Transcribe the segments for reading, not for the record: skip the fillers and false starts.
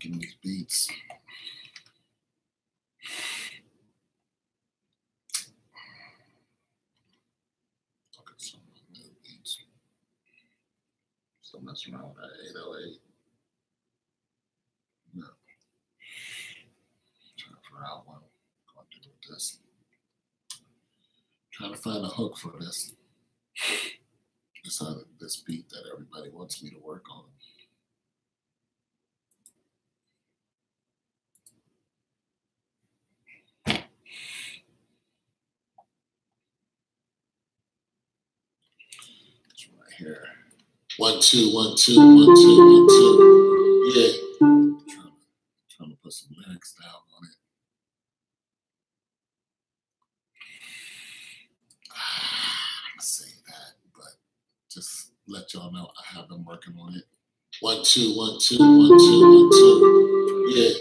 Give me these beats. Look at some new beats. So mess around with that 808. No. Trying to figure out what I'm going to do with this. Trying to find a hook for this. This beat that everybody wants me to work on. It's right here. 1 2 1 2 1 2 1 2. Yeah. Trying to put some lyrics down on it. I say that, but just let y'all know I have been working on it. 1 2 1 2 1 2 1 2. Yeah.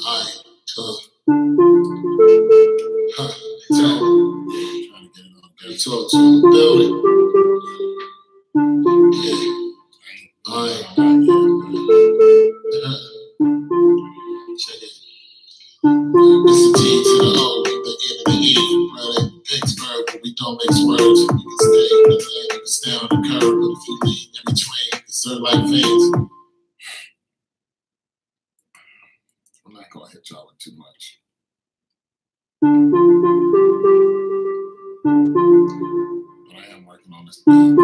All right. Trying to get it on there. Talk to the building. Yeah. All right. Check it. It's a G to the O, the N and the E. Right at Pittsburgh, but we don't make swerves. You can stay in the lane, you can stay on the curb, but if you leave in between, it's sort of like fans. I'm not gonna hit y'all with too much. But I am working on this beat.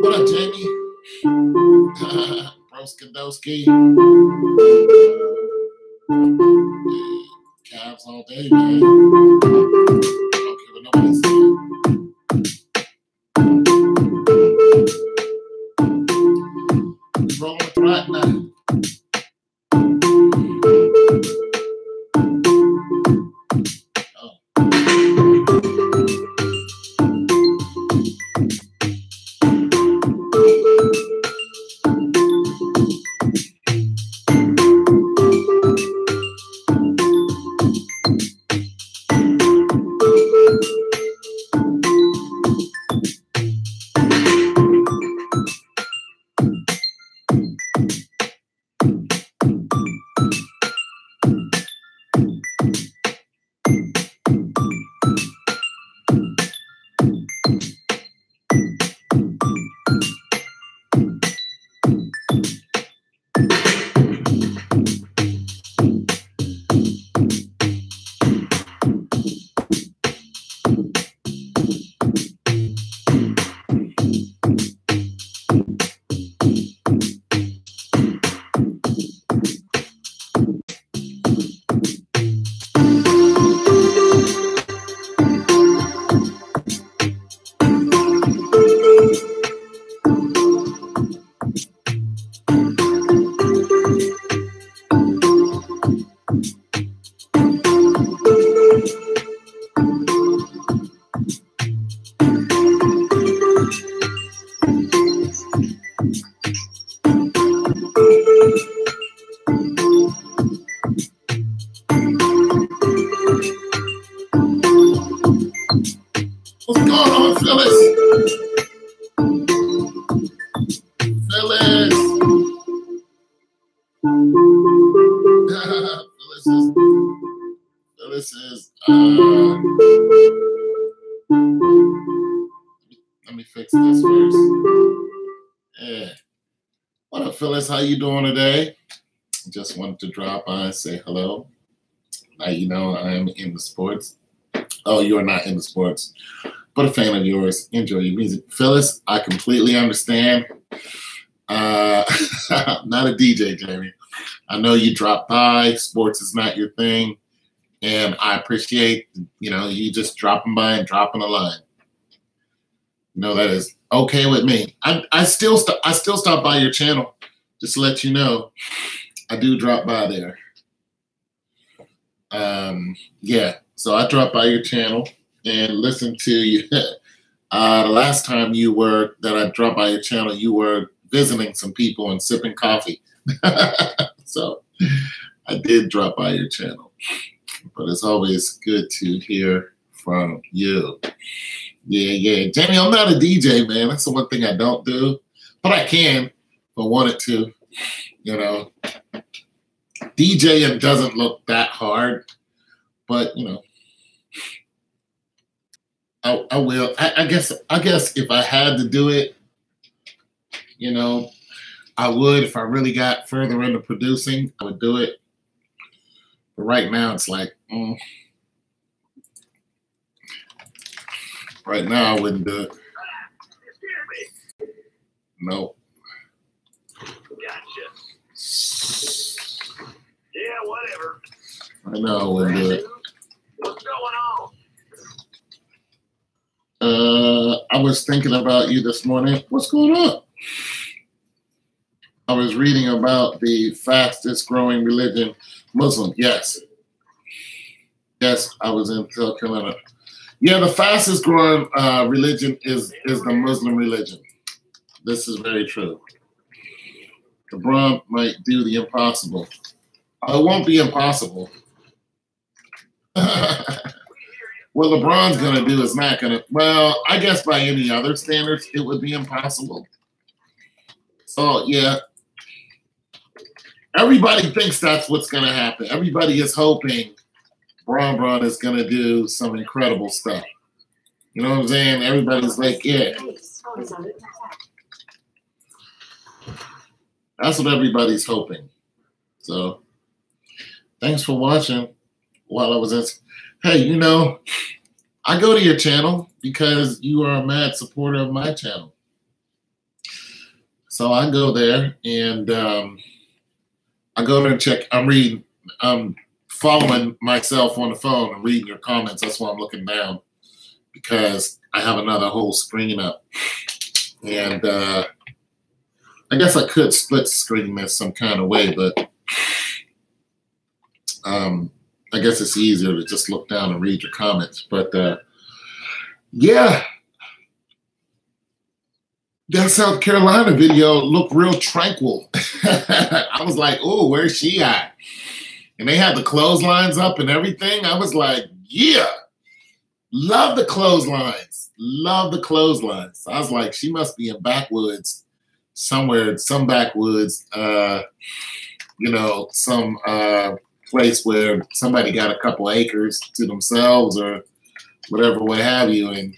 What up, Jamie? Broskadowski. Calves all day, man. Don't care what nobody says. We rolling with the right now. What's going on, Phyllis? Phyllis. Phyllis is let me fix this first. Yeah. What up, Phyllis? How you doing today? Just wanted to drop by and say hello. Now you know I am in the sports. Oh, you are not in the sports, but a fan of yours. Enjoy your music. Phyllis, I completely understand. I'm not a DJ, Jamie. I know you dropped by. Sports is not your thing. And I appreciate, you just dropping by and dropping a line. That is okay with me. I still stop by your channel. Just to let you know, I do drop by there. Yeah. So I dropped by your channel and listened to you. The last time that I dropped by your channel, you were visiting some people and sipping coffee. So I did drop by your channel. But it's always good to hear from you. Yeah. Jamie, I'm not a DJ, man. That's the one thing I don't do. But I can if I wanted to. You know, DJing doesn't look that hard. But, you know, I will. I guess if I had to do it, you know, I would. If I really got further into producing, I would do it. But right now, it's like, right now, I wouldn't do it. No. Gotcha. Yeah, whatever. Right now, I wouldn't do it. What's going on? I was thinking about you this morning. What's going on? I was reading about the fastest growing religion, Muslim. Yes. Yes, I was in South Carolina. Yeah, the fastest growing religion is the Muslim religion. This is very true. LeBron might do the impossible. It won't be impossible. What LeBron's going to do is not going to, well, I guess by any other standards, it would be impossible. So, yeah. Everybody thinks that's what's going to happen. Everybody is hoping Bron is going to do some incredible stuff. You know what I'm saying? Everybody's like, yeah. That's what everybody's hoping. So, thanks for watching while I was in. Hey, you know, I go to your channel because you are a mad supporter of my channel. So I go there and I go there and check. I'm following myself on the phone and reading your comments. That's why I'm looking down, because I have another whole screen up. And I guess I could split screen this some kind of way, but I guess it's easier to just look down and read your comments. But yeah, that South Carolina video looked real tranquil. I was like, oh, where's she at? And they had the clotheslines up and everything. I was like, yeah, love the clotheslines. Love the clotheslines. I was like, she must be in backwoods somewhere, some backwoods, you know, some place where somebody got a couple acres to themselves or whatever, what have you, and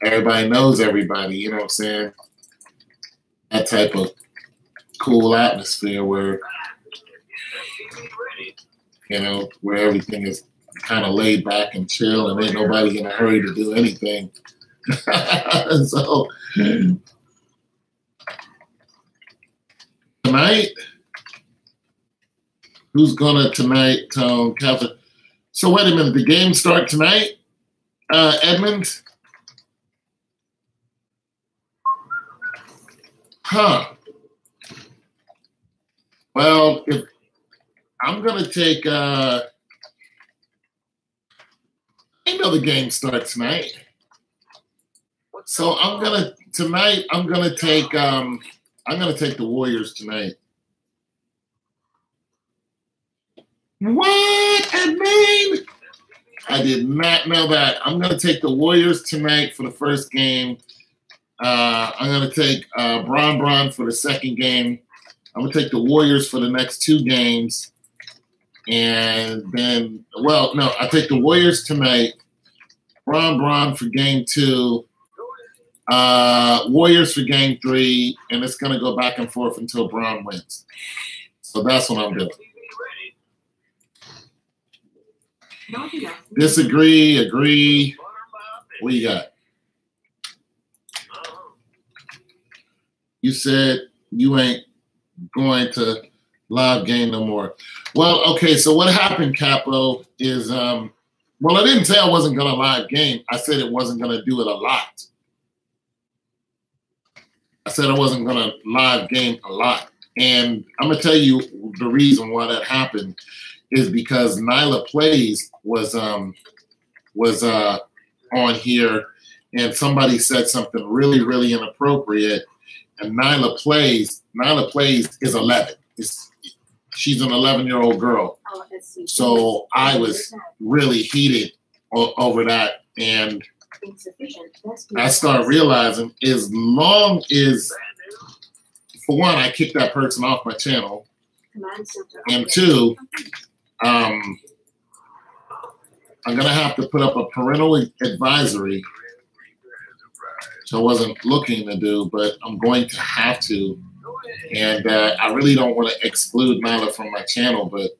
everybody knows everybody, you know what I'm saying? That type of cool atmosphere where, you know, where everything is kind of laid back and chill and ain't nobody in a hurry to do anything. So tonight, who's gonna tonight, Catherine? So wait a minute, the game start tonight, Edmund? Huh. Well, if I'm gonna take, I know the game starts tonight. So I'm gonna take the Warriors tonight. What, Edmund? I did not know that. I'm gonna take the Warriors tonight for the first game. I'm going to take Bron for the second game. I'm going to take the Warriors for the next two games. And then, well, no, I take the Warriors tonight, Bron for game 2, Warriors for game 3, and it's going to go back and forth until Bron wins. So that's what I'm doing. Disagree, agree. What you got? You said you ain't going to live game no more. Well, okay, so what happened, Capo, is, well, I didn't say I wasn't going to live game. I said it wasn't going to do it a lot. I said I wasn't going to live game a lot. And I'm going to tell you the reason why that happened is because Nyla Plays was on here, and somebody said something really, really inappropriate. And Nyla Plays is 11. She's an 11-year-old girl. So I was really heated over that. And Insufficient. I start realizing as long as, for one, I kick that person off my channel, and two, I'm gonna have to put up a parental advisory, which I wasn't looking to do, but I'm going to have to. And I really don't want to exclude Nyla from my channel, but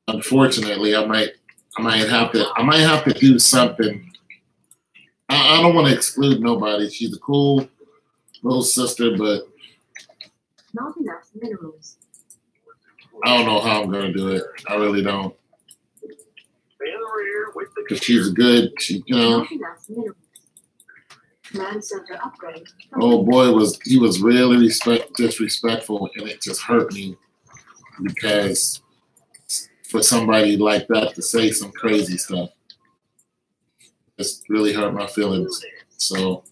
unfortunately, I might have to do something. I don't want to exclude nobody. She's a cool little sister, but Not enough minerals. I don't know how I'm gonna do it. I really don't. Because she's a good, you know. Not enough minerals. Command center upgrade. Oh boy, he was really disrespectful, and it just hurt me because for somebody like that to say some crazy stuff, it's really hurt my feelings. So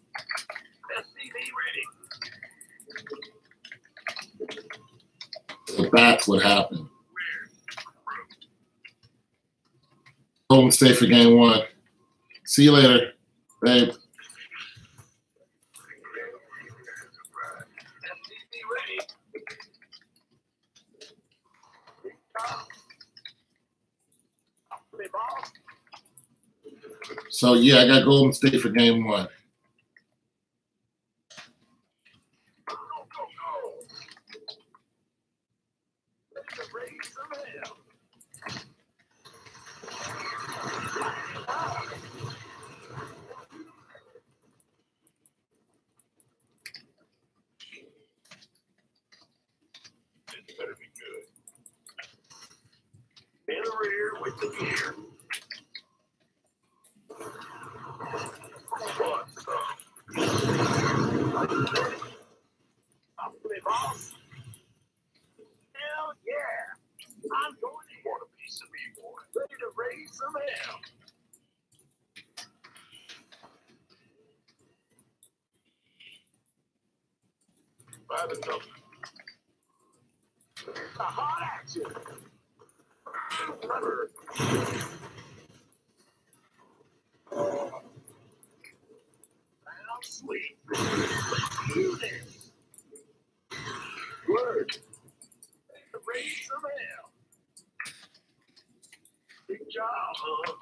that's what happened. Golden State for game one. See you later, babe. So yeah, I got Golden State for game one. Better be good. In the rear with the gear. Hell yeah! I'm going to want a piece of me, boy. Ready to raise some hell. By the number. A hot action. Rubber. Now sleep. Do this. Word. Raise some hell. Big job, huh?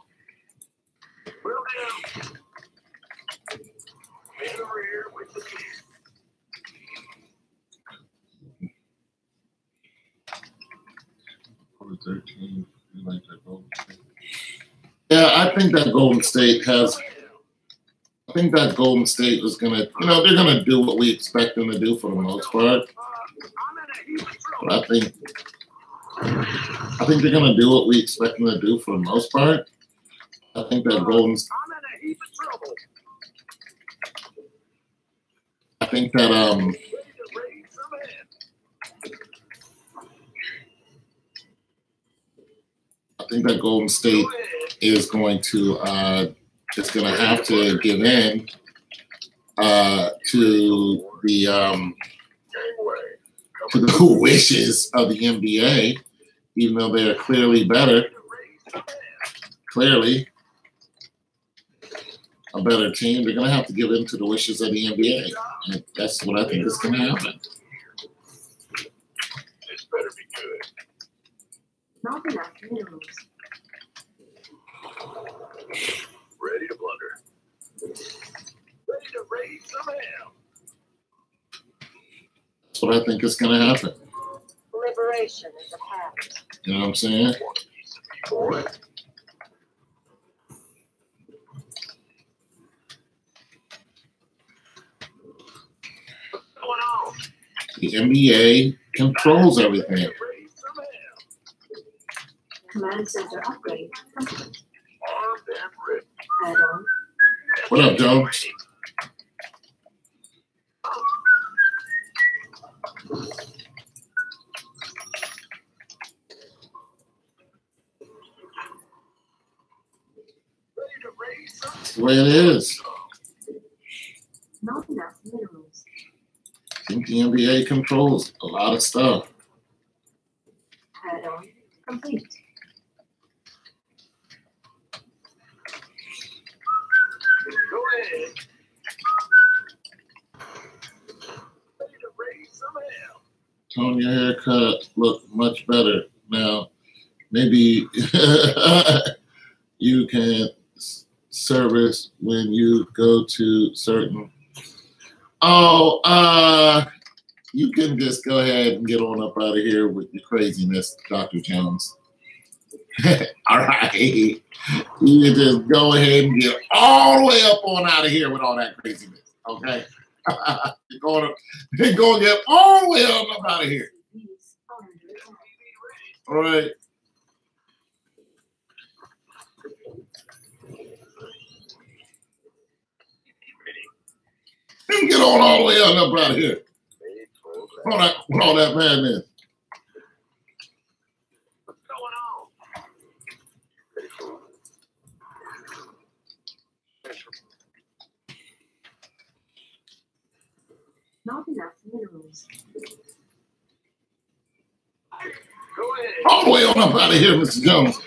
Well down. In the rear with the gear. Yeah, I think that Golden State has. I think that Golden State is gonna, you know, they're gonna do what we expect them to do for the most part. But I think they're gonna do what we expect them to do for the most part. I think that I think that Golden State is going to have to give in to the wishes of the NBA, even though they are clearly better, clearly a better team. They're going to have to give in to the wishes of the NBA, and that's what I think is going to happen. This better be good. Not enough minerals. Ready to blunder. Ready to raise some hell. That's what I think is going to happen. Liberation is a pact. You know what I'm saying? Want a piece of me, boy. What's going on? The NBA controls everything. Raise some hell. Command center upgrade complete. Armed and ready. Add-on. What up, Joe? Ready to raise some That's the way it is. Not enough minerals. I think the NBA controls a lot of stuff. Add-on complete. ahead. Ready to raise some hell. Tone, your haircut look much better now. Maybe you can service when you go to certain. Oh, you can just go ahead and get on up out of here with your craziness, Dr. Jones. All right. You can just go ahead and get all the way up on out of here with all that craziness. Okay? You're going to get all the way up out of here. All right. Get on all the way up out of here. With all that madness. What's going on? Not enough minerals. Go ahead. All the way on up out of here, Mr. Jones.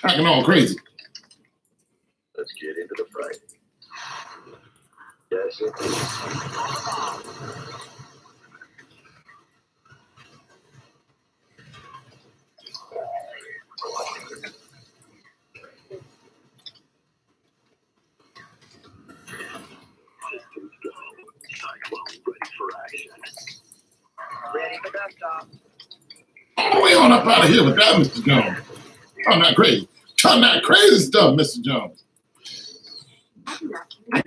Acting all crazy. Let's get into the fight. Yes, sir. Ready for desktop. All the way on up out of here with that, Mr. Jones. I'm not crazy. Talking that crazy stuff, Mr. Jones. I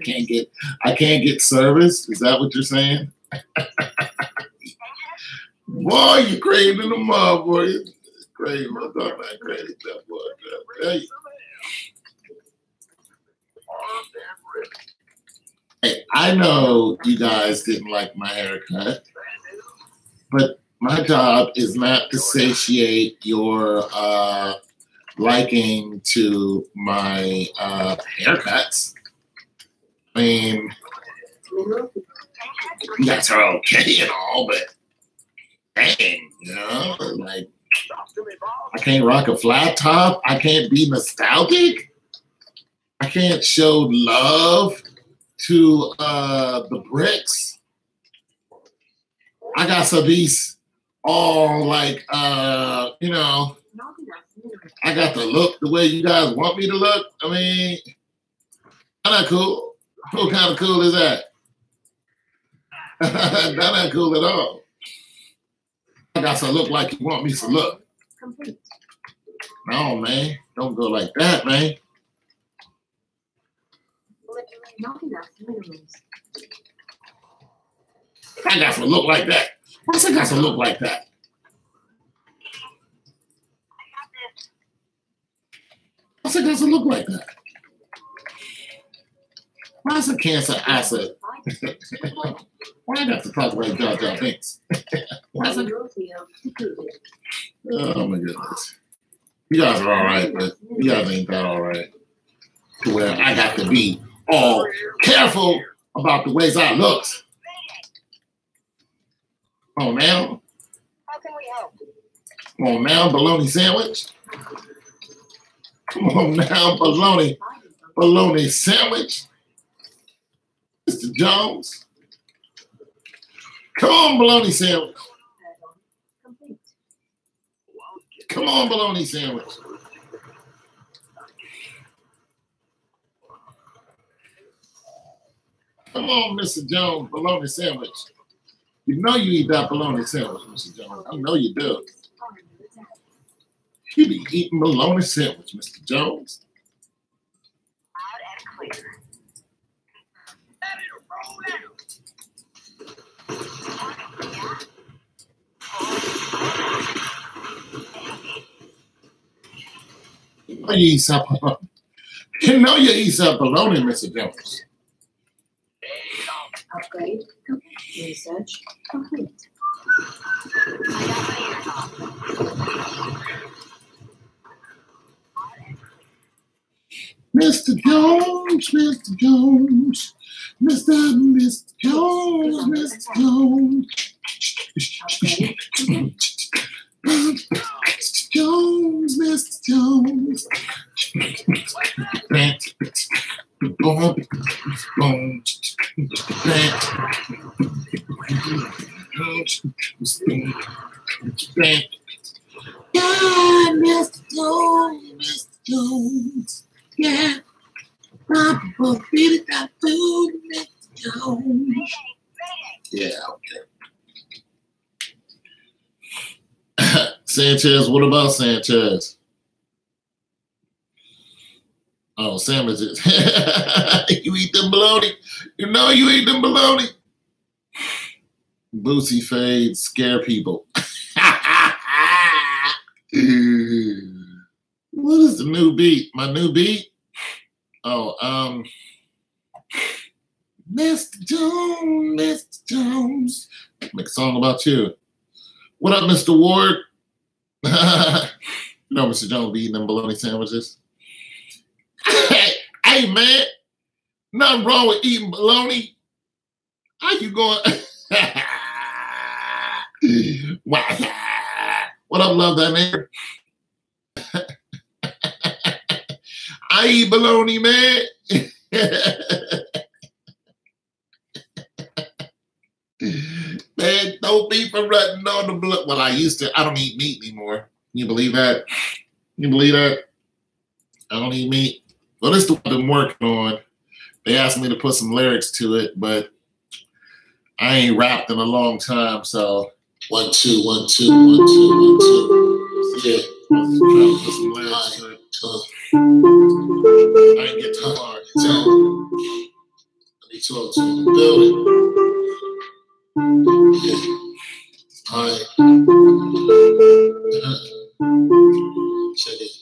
can't get service. Is that what you're saying? Boy, you crazy in the mud, boy. You're crazy. I'm talking that crazy stuff, boy. Hey. Hey, I know you guys didn't like my haircut, but my job is not to satiate your liking to my haircuts. I mean, you guys are okay and all, but dang, you know, like, I can't rock a flat top. I can't be nostalgic. I can't show love to the bricks. I got some these all like, you know, I got to look the way you guys want me to look. I mean, not cool. What kind of cool is that? Not cool at all. I got to look like you want me to look. No, man. Don't go like that, man. I got to look like that. Why's I got to look like that? Why's I got to look like that? Why's a cancer acid? Why I got to talk about Jar Jar Binks? Oh my goodness. You guys are all right, but you guys ain't that all right. To where I got to be all careful about the ways I look. Come on now. How can we help? Come on now, bologna sandwich. Come on now, bologna sandwich. Mr. Jones. Come on, bologna sandwich. Come on, bologna sandwich. Come on, Mr. Jones, bologna sandwich. You know you eat that bologna sandwich, Mr. Jones. I know you do. You be eating bologna sandwich, Mr. Jones. Loud and clear. Ready to roll out. You know you eat some bologna, Mr. Jones. Upgrade complete. Research complete. Mr. Jones, Mr. Jones, Mr. Jones, Mr. Jones. Mr. Jones, Mr. Jones. Yeah, Mr. Jones, Mr. Jones. Yeah, my people really got food, Mr. Jones. Yeah, okay. Sanchez, what about Sanchez? Oh, sandwiches. You eat them bologna. You know you eat them bologna. Boosie fades scare people. What is the new beat? My new beat? Oh, Mr. Jones, Mr. Jones. Make a song about you. What up, Mr. Ward? You know Mr. Jones be eating them bologna sandwiches. Hey, man, nothing wrong with eating bologna. How you going? What up, love that man? I eat bologna, man. Man, don't be for running on the blood. Well, I used to. I don't eat meat anymore. You believe that? You believe that? I don't eat meat. Well, this is what I've been working on. They asked me to put some lyrics to it, but I ain't rapped in a long time, so 1, 2, 1, 2, 1, 2, 1, 2. Yeah, I'm trying to put some lyrics to it. I didn't get too far. So, let me talk to the building. Yeah. All right. Check it.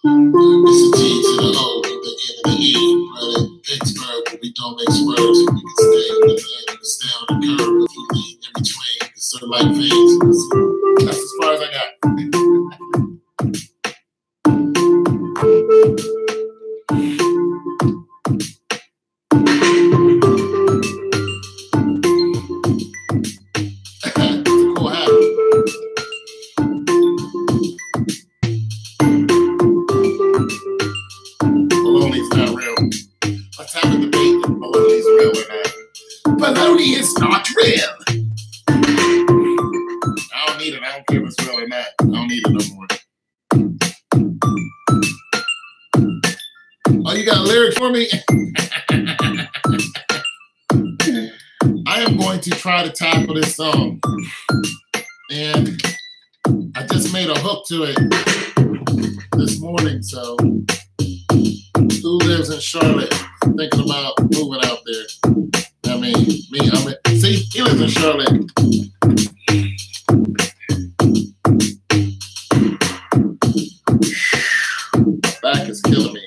It's a T to the O, the N and the E. Right at Pittsburgh, but we don't mix words. We can stay in the lane, we can stay on the curb. If we lead in between, it's sort of like veins. That's as far as I got. Cool hat. Baloney's not real. Let's have a debate if baloney's real or not. Baloney is not real. I don't need it. I don't care if it's real or not. I don't need it no more. Oh, you got a lyric for me? I am going to try to tackle this song. And I just made a hook to it this morning, so who lives in Charlotte thinking about moving out there? I mean, see, he lives in Charlotte. Back is killing me.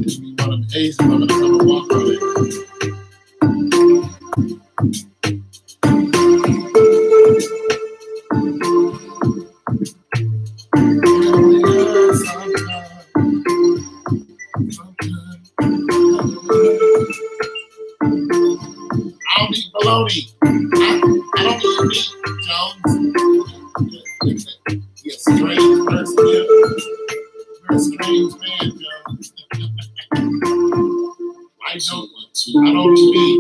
Give me one of them Asian women to come and walk on it. I don't eat bologna. I don't eat meat, Jones. You're a strange person, yeah. You're a strange man, Jones. I don't eat meat.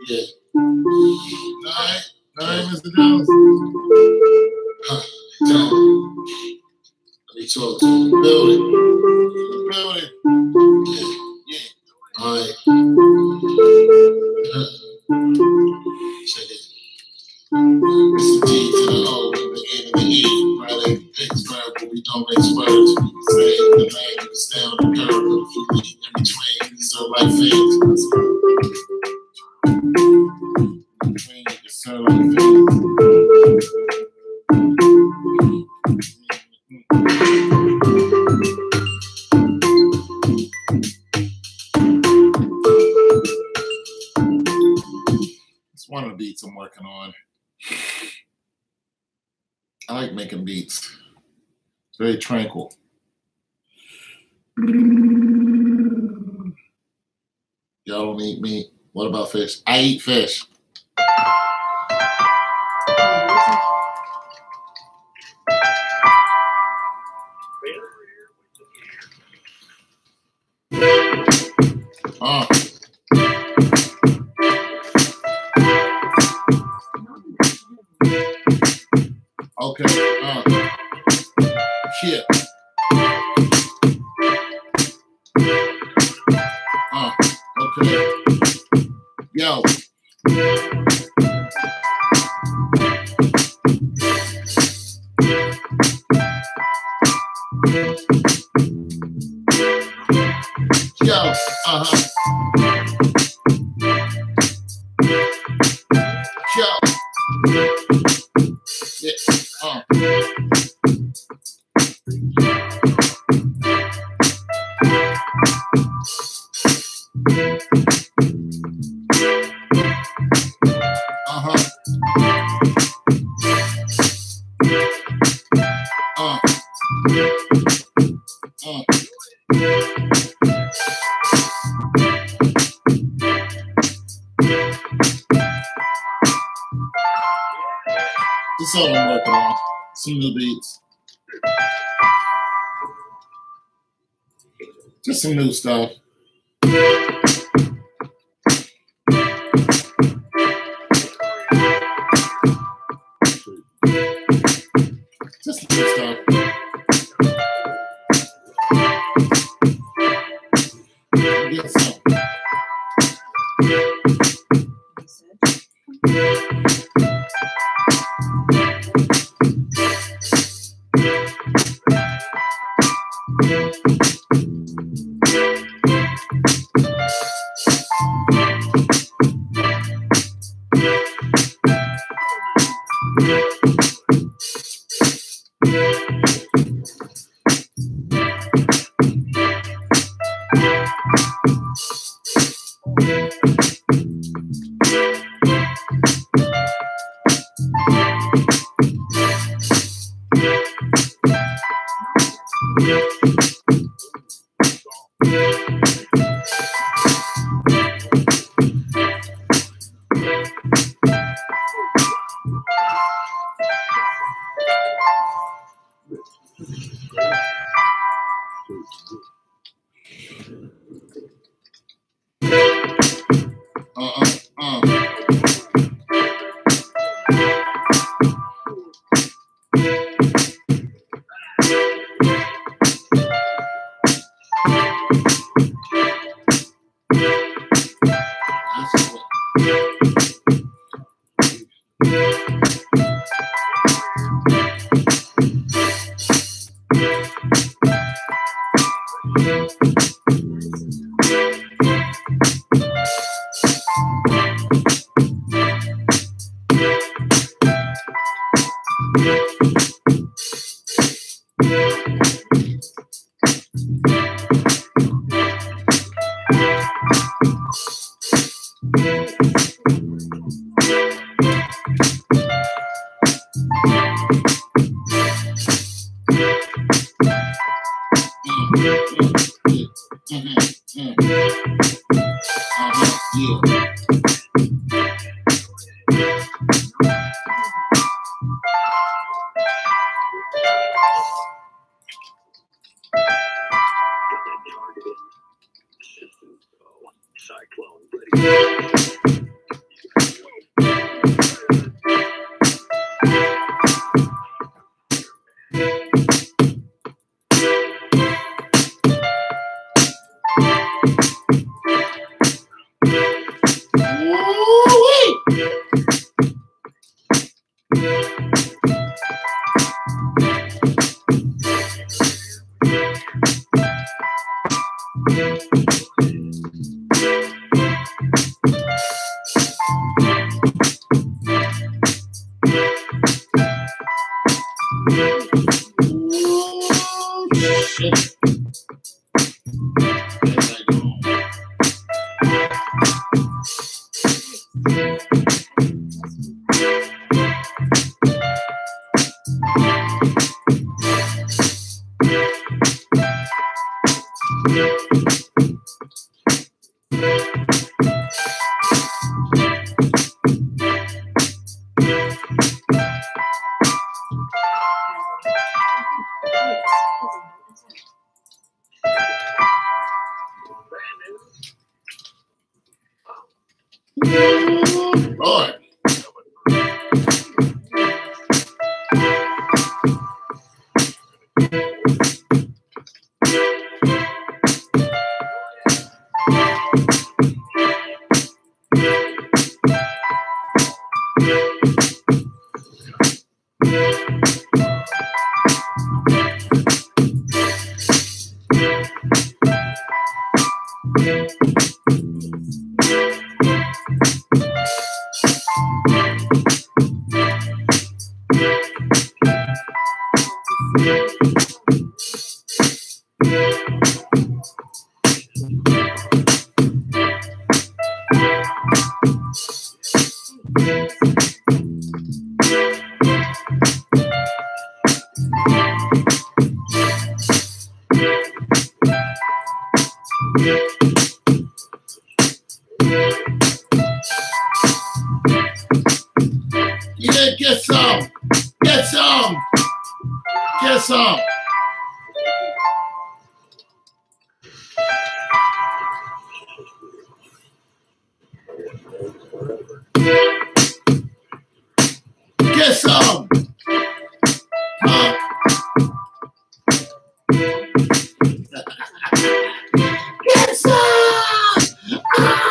Yeah. All right, Mr. Jones. Jones. Let me talk to the building. Yeah. All right. Check it. It's a T to the O, the N and the E. Right at Pittsburgh, but we don't mix words. We can stay in the lane, we can stay on the curb. But if we lead in between, these are like fans. In between, you can serve like fans. It's one of the beats I'm working on. I like making beats. It's very tranquil. Y'all don't eat meat. What about fish? I eat fish. Okay. Shit. Okay. Yo. Yo. Yo. Yeah. This is all I'm working on. Some new beats. Just some new stuff. Just new stuff. Get some. Lord. Yeah, get some. Get some. Get some. Get some. Huh? Get some. Ah!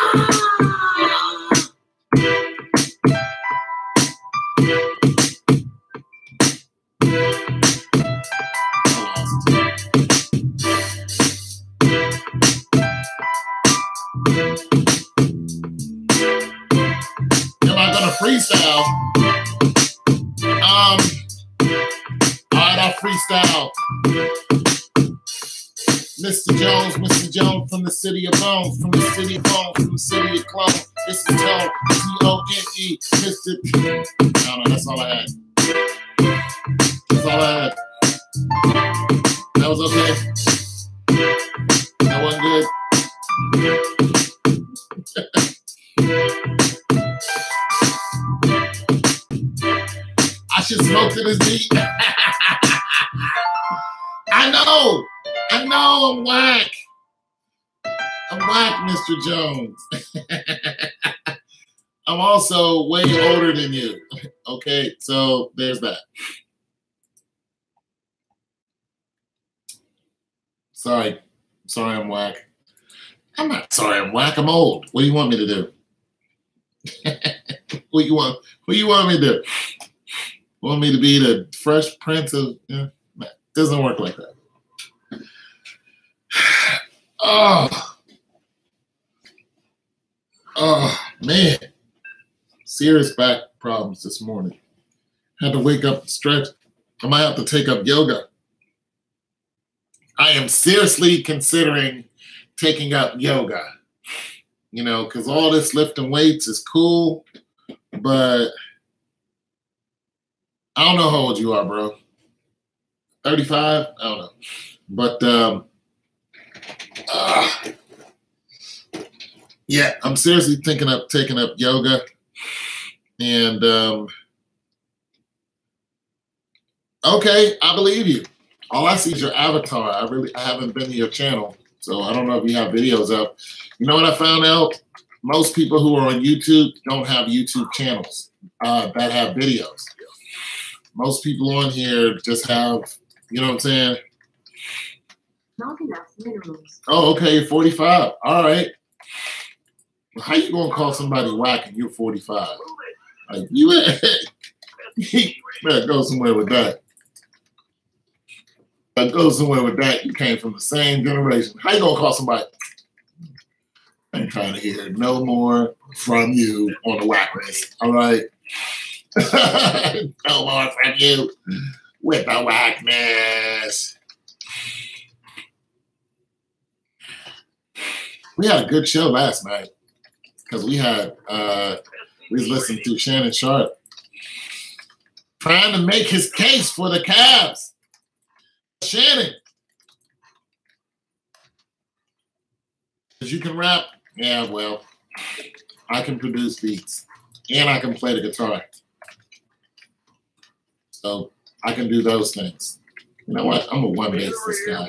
Am I gonna freestyle? Alright, I'll freestyle. Mr. Jones from the city of bones, from the city of bones, from the city of clones. This is Tone, T-O-N-E, Mr. No, that's all I had. That's all I had. That was okay. That wasn't good. I should smoke to this beat. I know, I'm whack. I'm whack, Mr. Jones. I'm also way older than you. Okay, so there's that. Sorry I'm whack. I'm not sorry I'm whack, I'm old. What do you want me to do? What you want me to do? Want me to be the Fresh Prince of, it doesn't work like that. Oh man. Serious back problems this morning. Had to wake up and stretch. I might have to take up yoga. I am seriously considering taking up yoga. Because all this lifting weights is cool, but I don't know how old you are, bro. 35? I don't know. But yeah, I'm seriously thinking of taking up yoga. And okay, I believe you. All I see is your avatar. I haven't been to your channel, so I don't know if you have videos up. You know what I found out? Most people who are on YouTube don't have YouTube channels that have videos. Most people on here just have, you know what I'm saying? Not enough minerals. Oh, okay, you're 45. All right. How you gonna call somebody whack and you're 45? Like, you better go somewhere with that. Go somewhere with that. You came from the same generation. How you gonna call somebody? I ain't trying to hear no more from you on the whackness. All right. No more from you with the whackness. We had a good show last night because we was listening to Shannon Sharp trying to make his case for the Cavs. Shannon, because you can rap. Yeah, well, I can produce beats and I can play the guitar. So I can do those things. You know what? I'm a one-bass this guy.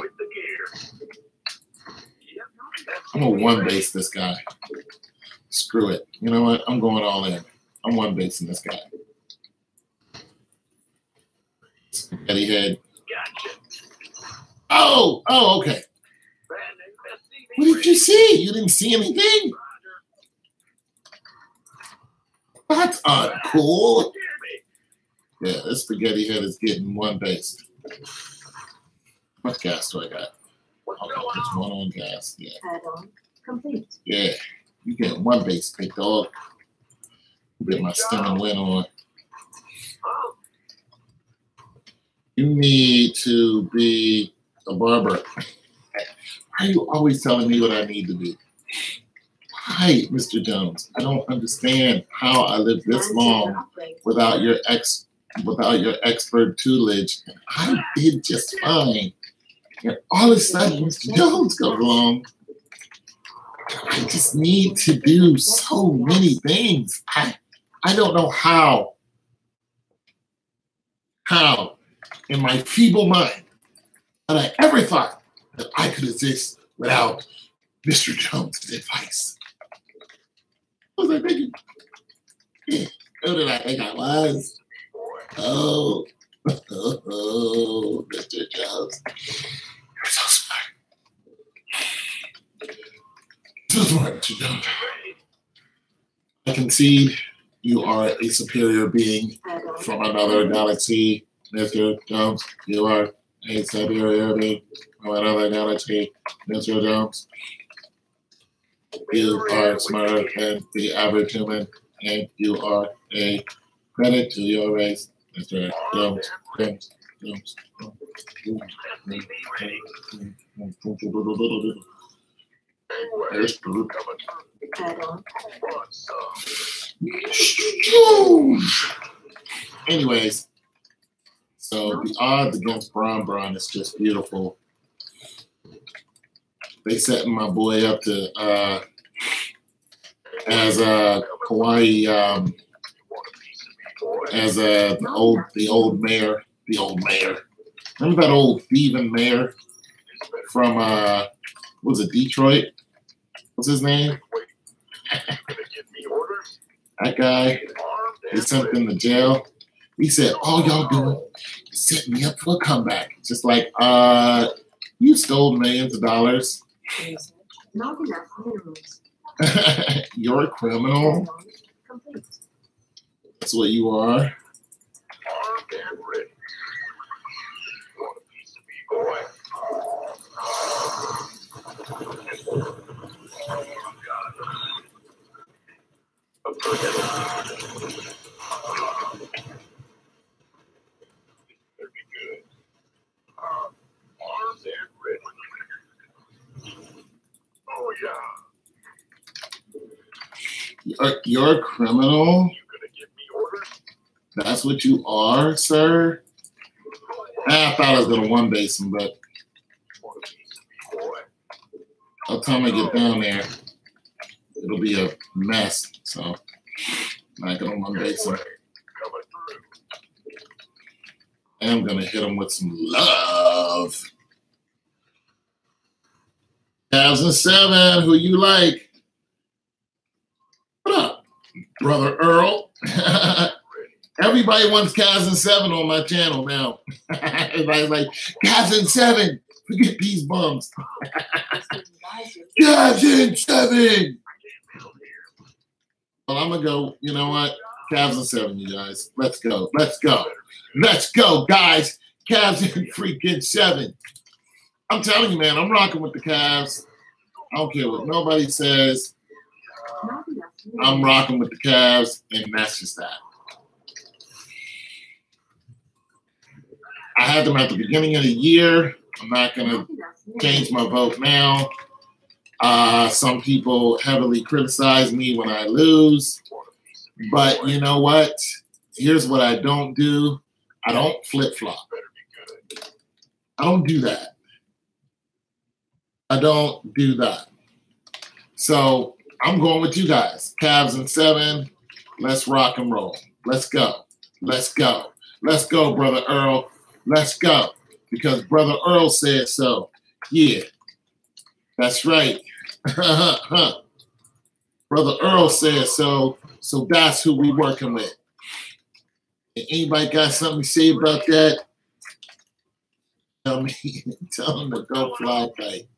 I'm a one-bass this guy. Screw it. You know what? I'm going all in. I'm one basing this guy. Spaghetti head. Gotcha. Oh, okay. What did you see? You didn't see anything? That's uncool. Yeah, this spaghetti head is getting one base. How much gas do I got? Okay, just one on gas. Yeah. Add-on complete. Yeah. You get one base, big dog. Get my stem and win on. You need to be a barber. Why are you always telling me what I need to be? Why, Mr. Jones? I don't understand how I lived this long without your expert tutelage. I did just fine. And all of a sudden, Mr. Jones comes along. I just need to do so many things. I don't know how in my feeble mind that I ever thought that I could exist without Mr. Jones' advice. What was I thinking? Who did I think I was? Oh, Mr. Jones. You're so smart. So smart, Mr. Jones. I concede you are a superior being from another galaxy, Mr. Jones. You are a superior being from another galaxy, Mr. Jones. You are smarter than the average human, and you are a credit to your race, Mr. Jones. Anyways, so the odds against Braun is just beautiful. They setting my boy up to as a Hawaii as the old mayor. Remember that old thieving mayor from what was it, Detroit? What's his name? That guy. They sent him to jail. He said, all y'all doing is setting me up for a comeback. Just like, you stole millions of dollars. Not enough minerals. You're a criminal. Complete. That's what you are. Armed and ready. Want a piece of me, boy? Better be good. Armed and ready. Oh yeah. You're a criminal? You gonna give me orders? That's what you are, sir? I thought I was going to one base him, but Want a piece of me, boy? by the time I get down there, it'll be a mess. So I'm not going to one base him. Coming through. And I'm going to hit him with some love. Cavs and 7, who you like? What up, Brother Earl? Everybody wants Cavs and 7 on my channel now. Everybody's like, Cavs and 7, forget these bums. Cavs and 7. Well, I'm going to go, you know what? Cavs and 7, you guys. Let's go. Let's go. Let's go, guys. Cavs and freaking 7. I'm telling you, man, I'm rocking with the Cavs. I don't care what nobody says. I'm rocking with the Cavs, and that's just that. I had them at the beginning of the year. I'm not going to change my vote now. Some people heavily criticize me when I lose. But you know what? Here's what I don't do. I don't flip-flop. I don't do that. I don't do that. So I'm going with you guys. Cavs and 7. Let's rock and roll. Let's go. Let's go. Let's go, Brother Earl. Let's go. Because Brother Earl said so. Yeah. That's right. Brother Earl said so. So that's who we working with. And anybody got something to say about that? Tell me, tell them to go fly kite.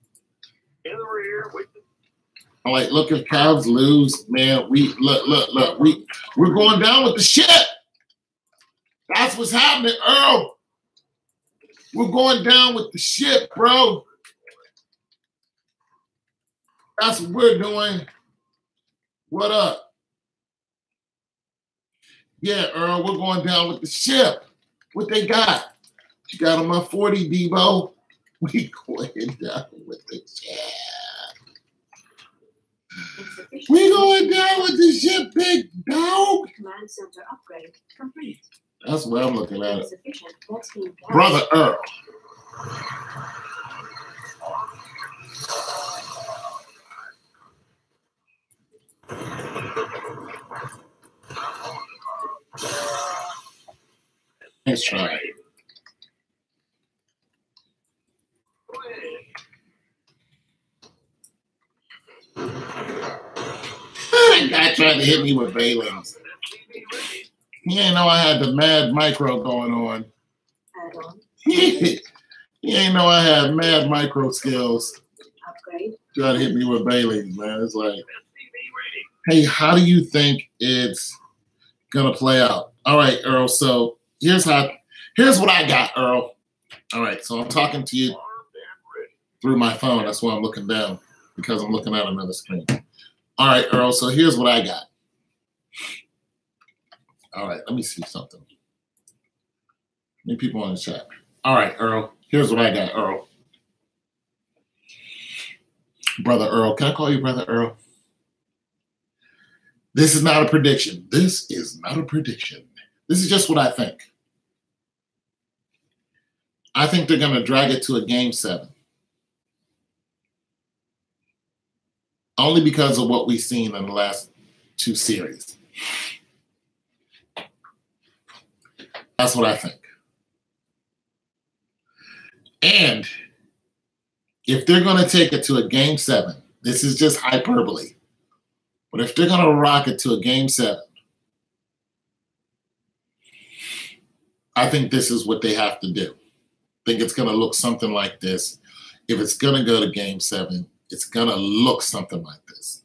In the rear with the I'm like, look, if Cavs lose, man, we're going down with the ship. That's what's happening, Earl. We're going down with the ship, bro. That's what we're doing. What up? Yeah, Earl, we're going down with the ship. What they got? You got them on 40, Debo. We going down with the ship. We going down with the ship, big dog. Command center upgrade complete. That's what I'm looking at. Insufficient. That's being carried. Brother Earl. Let's try it. Guy tried to hit me with Bailey's. He didn't know I had the mad micro going on. Add on. He ain't know I had mad micro skills. Upgrade. Try to hit me with Bailey's, man. It's like, hey, how do you think it's gonna play out? All right, Earl. So here's what I got, Earl. All right, so I'm talking to you through my phone. That's why I'm looking down, because I'm looking at another screen. All right, Earl, so here's what I got. All right, let me see something. Many people on the chat. All right, Earl, here's what I got, Earl. Brother Earl, can I call you Brother Earl? This is not a prediction. This is not a prediction. This is just what I think. I think they're going to drag it to a game 7. Only because of what we've seen in the last 2 series. That's what I think. And if they're going to take it to a game 7, this is just hyperbole, but if they're going to rock it to a game 7, I think this is what they have to do. I think it's going to look something like this. If it's going to go to game 7, it's going to look something like this.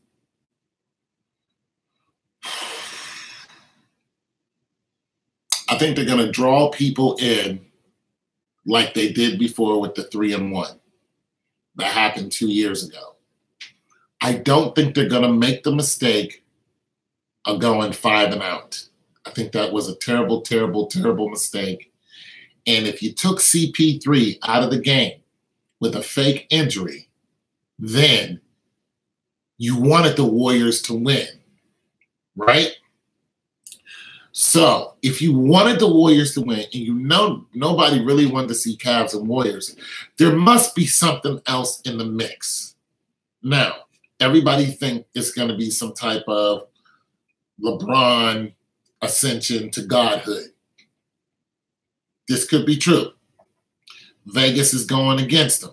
I think they're going to draw people in like they did before with the 3-1 that happened 2 years ago. I don't think they're going to make the mistake of going 5 and out. I think that was a terrible, terrible, terrible mistake. And if you took CP3 out of the game with a fake injury, then you wanted the Warriors to win, right? So if you wanted the Warriors to win, and you know nobody really wanted to see Cavs and Warriors, there must be something else in the mix. Now, everybody think it's going to be some type of LeBron ascension to godhood. This could be true. Vegas is going against them.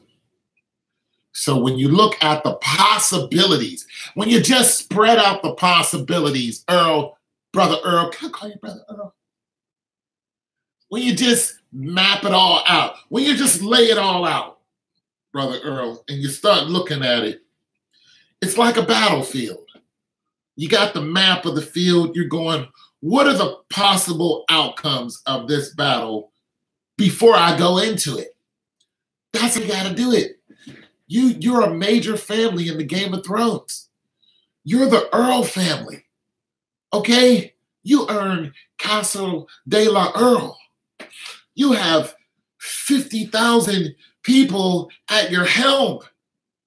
So when you look at the possibilities, when you just spread out the possibilities, Earl, Brother Earl, can I call you Brother Earl? When you just map it all out, when you just lay it all out, Brother Earl, and you start looking at it, it's like a battlefield. You got the map of the field. You're going, what are the possible outcomes of this battle before I go into it? That's how you got to do it. You're a major family in the Game of Thrones. You're the Earl family. Okay? You earn Castle de la Earl. You have 50,000 people at your helm,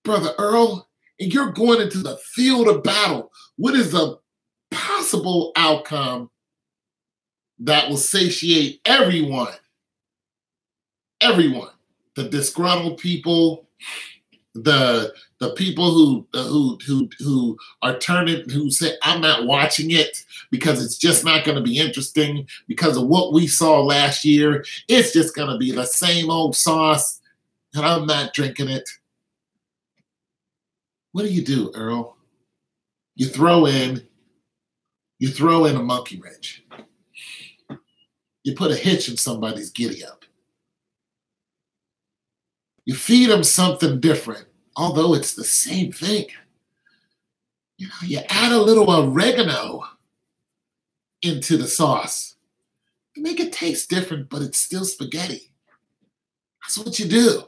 Brother Earl, and you're going into the field of battle. What is the possible outcome that will satiate everyone? Everyone. The disgruntled people, the people who are turning, who say, I'm not watching it because it's just not going to be interesting because of what we saw last year. It's just going to be the same old sauce, and I'm not drinking it. What do, Earl? You throw in You throw in a monkey wrench. You put a hitch in somebody's giddy up. You feed them something different, although it's the same thing. You know, you add a little oregano into the sauce. You make it taste different, but it's still spaghetti. That's what you do.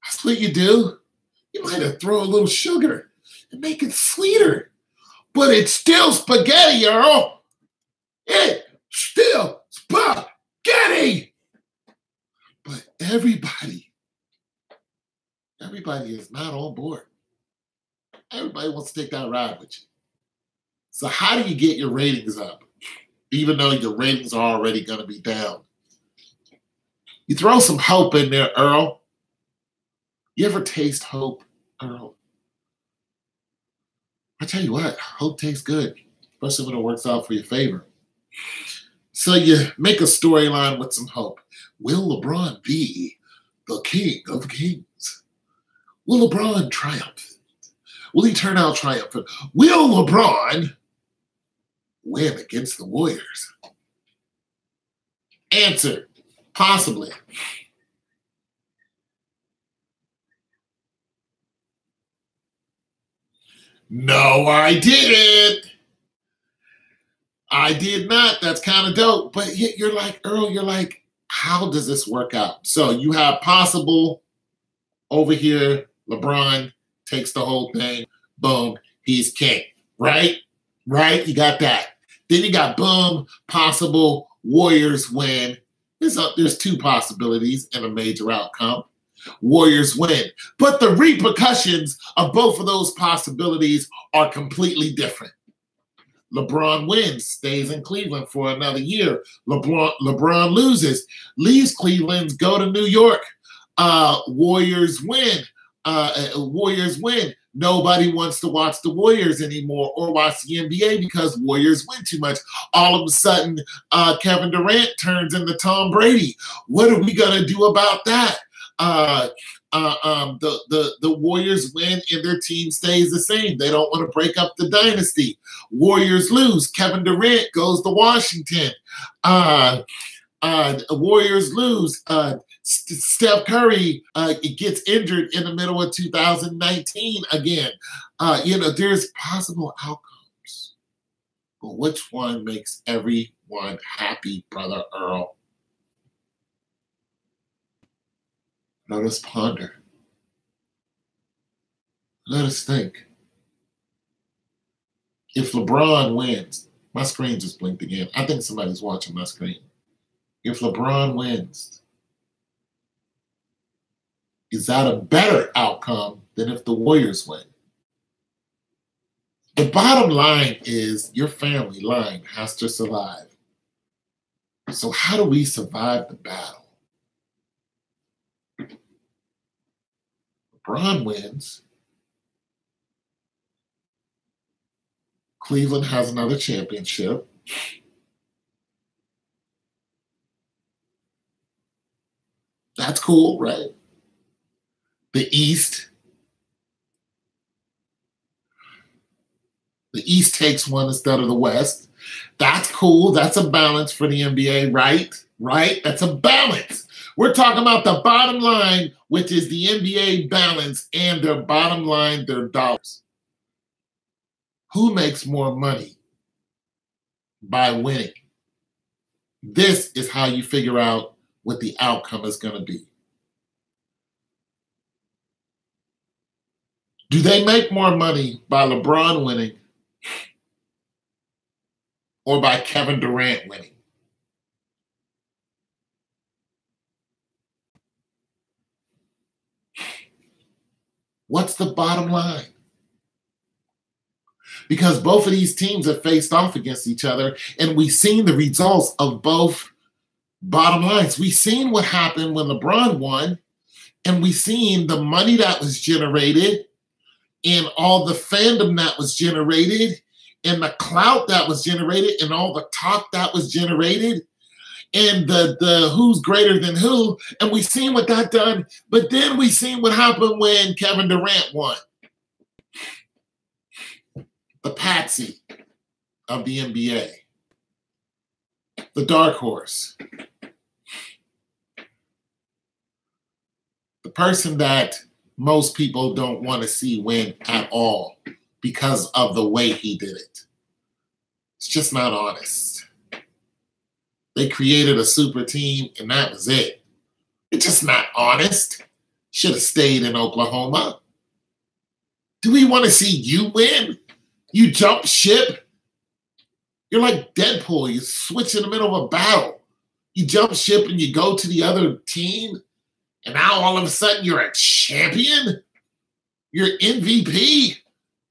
That's what you do. You might have thrown a little sugar and make it sweeter, but it's still spaghetti, Earl. It's still spaghetti. But everybody is not on board. Everybody wants to take that ride with you. So how do you get your ratings up, even though your ratings are already going to be down? You throw some hope in there, Earl. You ever taste hope, Earl? I tell you what, hope tastes good, especially when it works out for your favor. So you make a storyline with some hope. Will LeBron be the king of kings? Will LeBron triumph? Will he turn out triumphant? Will LeBron win against the Warriors? Answer, possibly. No, I didn't. I did not. That's kind of dope. But you're like, Earl, you're like, how does this work out? So you have possible over here. LeBron takes the whole thing. Boom. He's king. Right? Right? You got that. Then you got boom. Possible Warriors win. There's two possibilities in a major outcome. Warriors win. But the repercussions of both of those possibilities are completely different. LeBron wins, stays in Cleveland for another year. LeBron loses, leaves Cleveland, go to New York. Warriors win. Warriors win. Nobody wants to watch the Warriors anymore or watch the NBA because Warriors win too much. All of a sudden, Kevin Durant turns into Tom Brady. What are we going to do about that? The Warriors win and their team stays the same. They don't want to break up the dynasty. Warriors lose. Kevin Durant goes to Washington. Warriors lose. Steph Curry gets injured in the middle of 2019 again. There's possible outcomes. But which one makes everyone happy, Brother Earl? Let us ponder. Let us think. If LeBron wins, my screen just blinked again. I think somebody's watching my screen. If LeBron wins, is that a better outcome than if the Warriors win? The bottom line is your family line has to survive. So how do we survive the battle? LeBron wins. Cleveland has another championship. That's cool, right? The East takes one instead of the West. That's cool. That's a balance for the NBA, right? Right? That's a balance. We're talking about the bottom line, which is the NBA balance and their bottom line, their dollars. Who makes more money by winning? This is how you figure out what the outcome is going to be. Do they make more money by LeBron winning or by Kevin Durant winning? What's the bottom line? Because both of these teams have faced off against each other, and we've seen the results of both bottom lines. We've seen what happened when LeBron won, and we've seen the money that was generated and all the fandom that was generated and the clout that was generated and all the talk that was generated and the who's greater than who. And we've seen what that done, but then we've seen what happened when Kevin Durant won. the patsy of the NBA, the dark horse, the person that most people don't want to see win at all because of the way he did it. It's just not honest. They created a super team and that was it. It's just not honest. Should have stayed in Oklahoma. Do we want to see you win? You jump ship. You're like Deadpool. You switch in the middle of a battle. You jump ship and you go to the other team. And now all of a sudden you're a champion? You're MVP?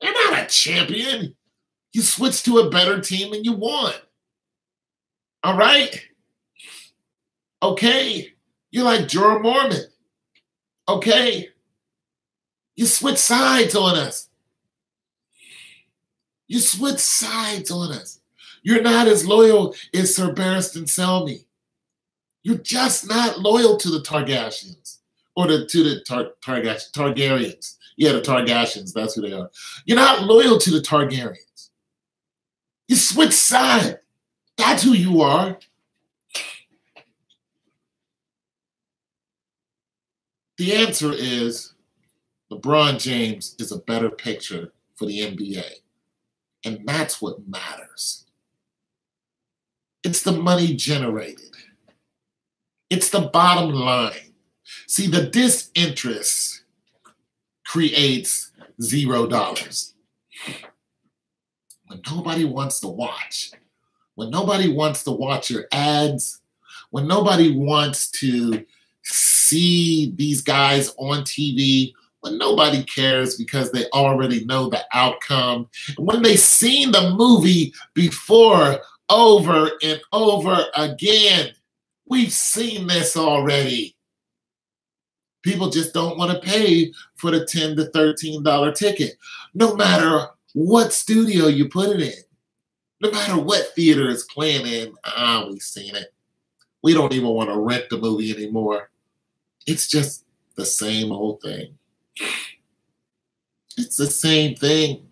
You're not a champion. You switched to a better team and you won. All right? Okay. You're like Jorah Mormon. Okay. You switch sides on us. You switch sides on us. You're not as loyal as Sir Barristan Selmy. You're just not loyal to the Targaryens. Or to the Targaryens. Yeah, the Targaryens, that's who they are. You're not loyal to the Targaryens. You switch sides. That's who you are. The answer is LeBron James is a better picture for the NBA. And that's what matters. It's the money generated. It's the bottom line. See, the disinterest creates $0. When nobody wants to watch, when nobody wants to watch your ads, when nobody wants to see these guys on TV, when nobody cares because they already know the outcome, and when they've seen the movie before over and over again, we've seen this already. People just don't want to pay for the $10 to $13 ticket, no matter what studio you put it in. No matter what theater it's playing in, we've seen it. We don't even want to rent the movie anymore. It's just the same old thing. It's the same thing.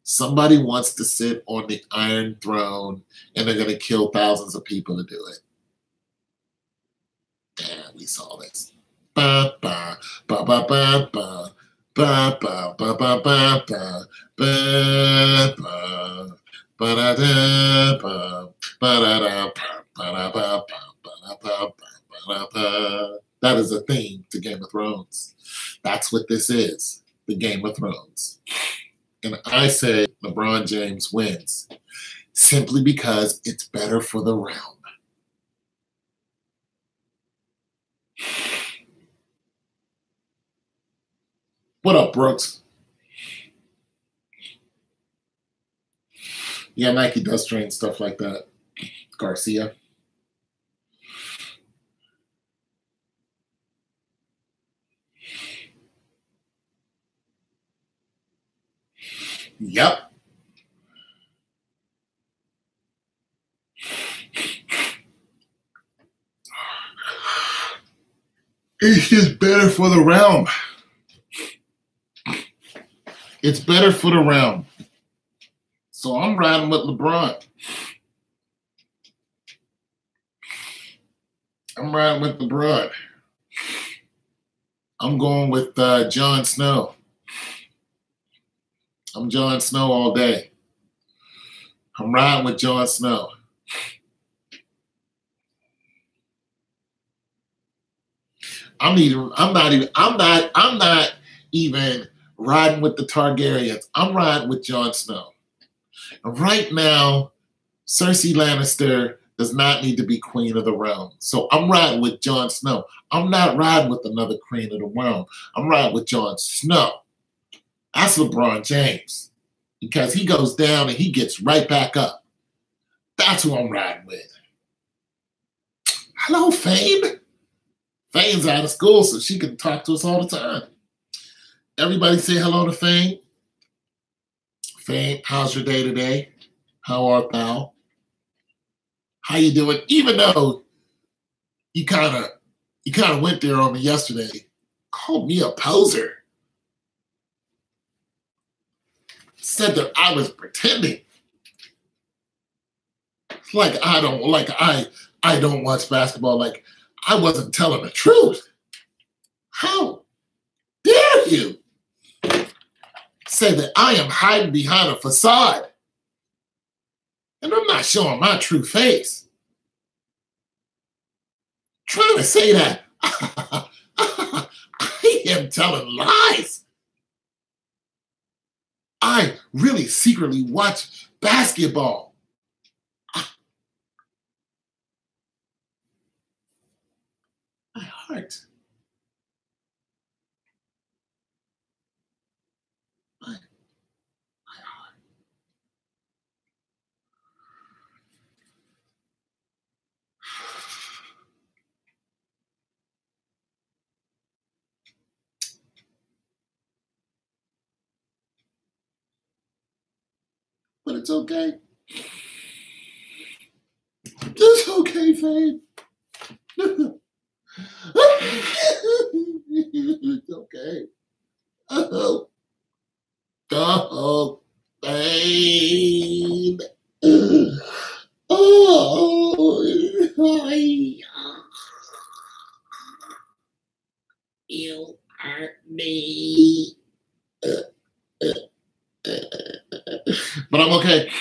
Somebody wants to sit on the Iron Throne and they're going to kill thousands of people to do it. Yeah, we saw this. Ba ba ba ba ba ba ba ba ba ba ba ba ba ba. That is a theme to Game of Thrones. That's what this is, the Game of Thrones. And I say LeBron James wins simply because it's better for the realm. What up, Brooks? Yeah, Nike does train stuff like that. Garcia. Yep. It's just better for the realm. It's better for the realm. So I'm riding with LeBron. I'm riding with LeBron. I'm going with Jon Snow. I'm Jon Snow all day. I'm riding with Jon Snow. I'm not even riding with the Targaryens. I'm riding with Jon Snow. And right now, Cersei Lannister does not need to be queen of the realm. So I'm riding with Jon Snow. I'm not riding with another queen of the realm. I'm riding with Jon Snow. That's LeBron James. Because he goes down and he gets right back up. That's who I'm riding with. Hello, Fame. Fame's out of school, so she can talk to us all the time. Everybody say hello to Fame. Fame, how's your day today? How art thou? How you doing? Even though you kind of went there on me yesterday, called me a poser. said that I was pretending. Like I don't watch basketball. Like I wasn't telling the truth. How dare you say that I am hiding behind a facade and I'm not showing my true face? Trying to say that I am telling lies. I really secretly watch basketball. My heart. My heart. But it's okay. It's okay, Faye. It's okay. Oh, oh, babe. Oh, you hurt me. But I'm okay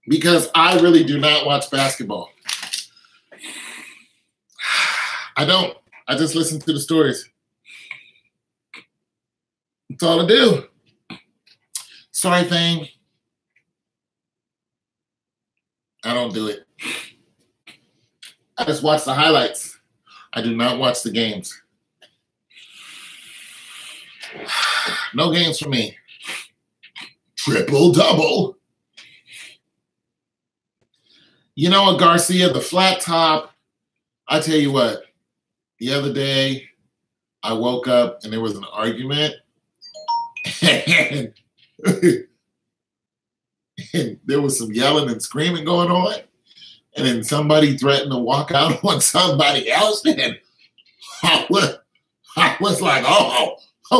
because I really do not watch basketball. I don't. I just listen to the stories. That's all I do. Sorry, Fame. I don't do it. I just watch the highlights. I do not watch the games. No games for me. Triple double. You know what, Garcia, the flat top, I tell you what, the other day I woke up and there was an argument and, and there was some yelling and screaming going on, and then somebody threatened to walk out on somebody else, and I was like, oh,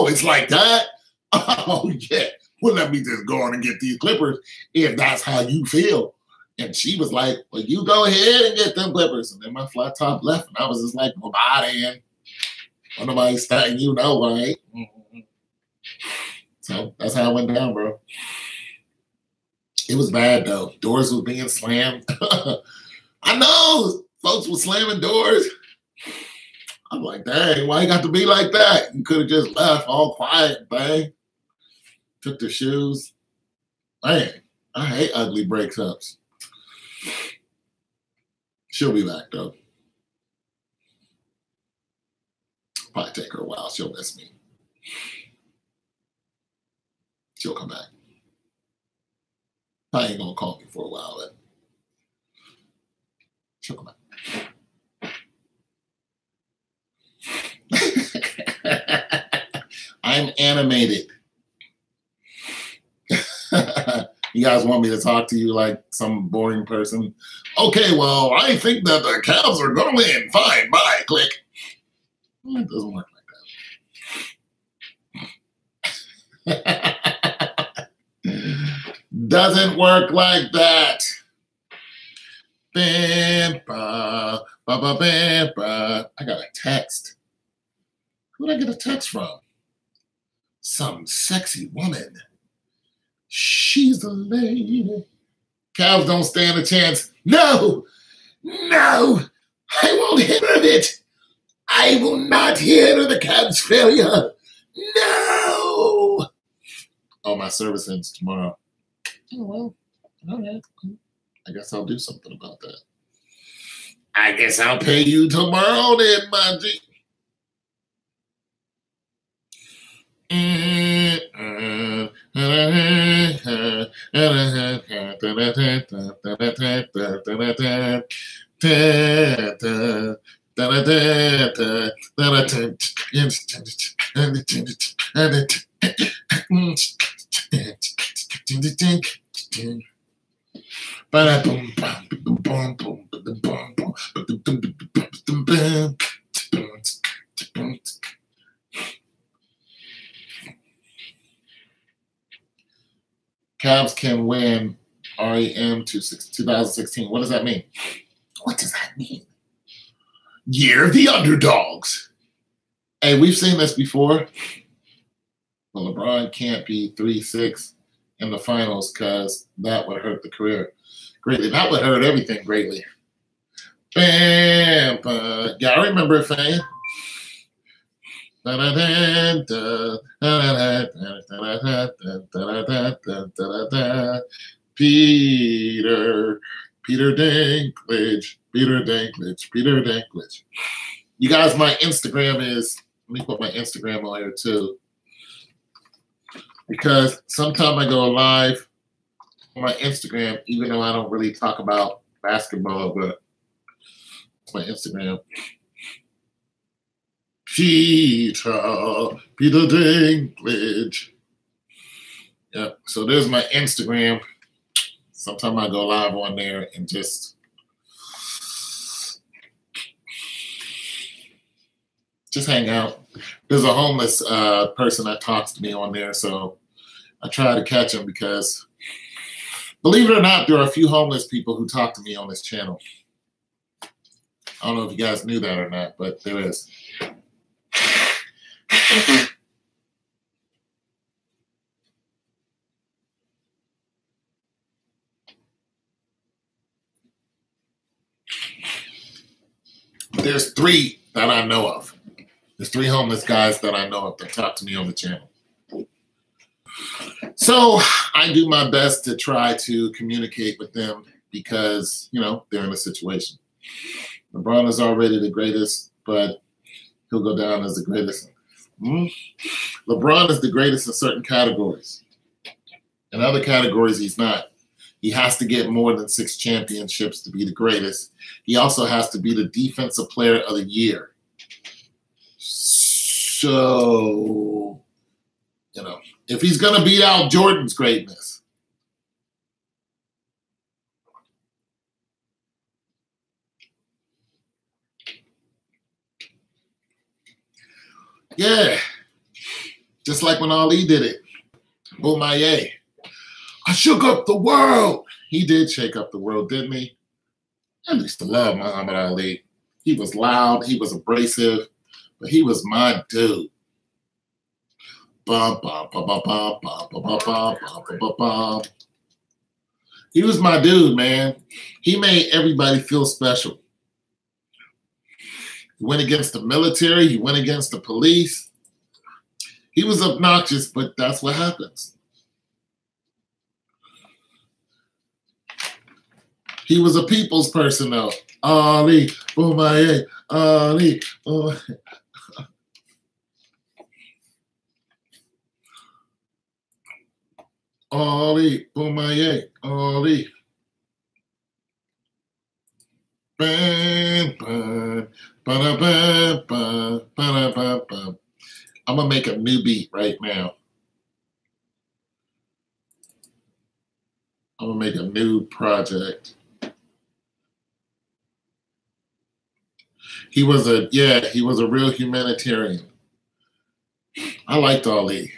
it's like that? Oh, yeah. Well, let me just go on and get these clippers if that's how you feel. And she was like, well, you go ahead and get them clippers. And then my flat top left, and I was just like, well, bye then. Well, nobody's starting, you know, right? Mm-hmm. So that's how it went down, bro. It was bad, though. Doors were being slammed. I know folks were slamming doors. I'm like, dang, why you got to be like that? You could have just left all quiet, bang. Took the shoes. Man, I hate ugly breakups. She'll be back, though. Probably take her a while. She'll miss me. She'll come back. I ain't gonna call me for a while, but she'll come back. I'm animated. You guys want me to talk to you like some boring person? Okay, well, I think that the Cavs are going to win. Fine, bye, click. It doesn't work like that. Doesn't work like that. I got a text. Who did I get a text from? Some sexy woman. She's a lady. Cavs don't stand a chance. No, I won't hear of it. I will not hear of the Cavs' failure. No. Oh, my service ends tomorrow. Oh, well, all right. I guess I'll do something about that. I guess I'll pay you tomorrow then, my G. Cavs can win REM 2016. What does that mean? What does that mean? Year of the underdogs. Hey, we've seen this before. But LeBron can't be 3-6 in the finals because that would hurt the career greatly. That would hurt everything greatly. Bam, bam. Yeah, I remember it, fan. Peter Dinklage. You guys, my Instagram is, let me put my Instagram on here too. Because sometimes I go live on my Instagram, even though I don't really talk about basketball, but it's my Instagram. Peter Dinklage. Yeah, so there's my Instagram. Sometimes I go live on there and just hang out. There's a homeless person that talks to me on there, so I try to catch him because, believe it or not, there are a few homeless people who talk to me on this channel. I don't know if you guys knew that or not, but there is. There's 3 that I know of. There's 3 homeless guys that I know of that talk to me on the channel. So I do my best to try to communicate with them because, you know, they're in a situation. LeBron is already the greatest, but he'll go down as the greatest. LeBron is the greatest in certain categories. In other categories, he's not. He has to get more than 6 championships to be the greatest. He also has to be the defensive player of the year. So, you know, if he's going to beat out Jordan's greatness, yeah, just like when Ali did it. Bomaye. I shook up the world. He did shake up the world, didn't he? I used to love Muhammad Ali. He was loud. He was abrasive. But he was my dude. Bum, bum, bum, bum, bum, bum, bum, bum, bum, bum, bum. He was my dude, man. He made everybody feel special. He went against the military. He went against the police. He was obnoxious, but that's what happens. He was a people's person, though. Ali, Bomaye, Ali, Bomaye. Ali, Bomaye, Ali. Bam, bam, ba-da-bam, bam, ba-da-bam, bam. I'm going to make a new beat right now. I'm going to make a new project. He was a real humanitarian. I liked Ali.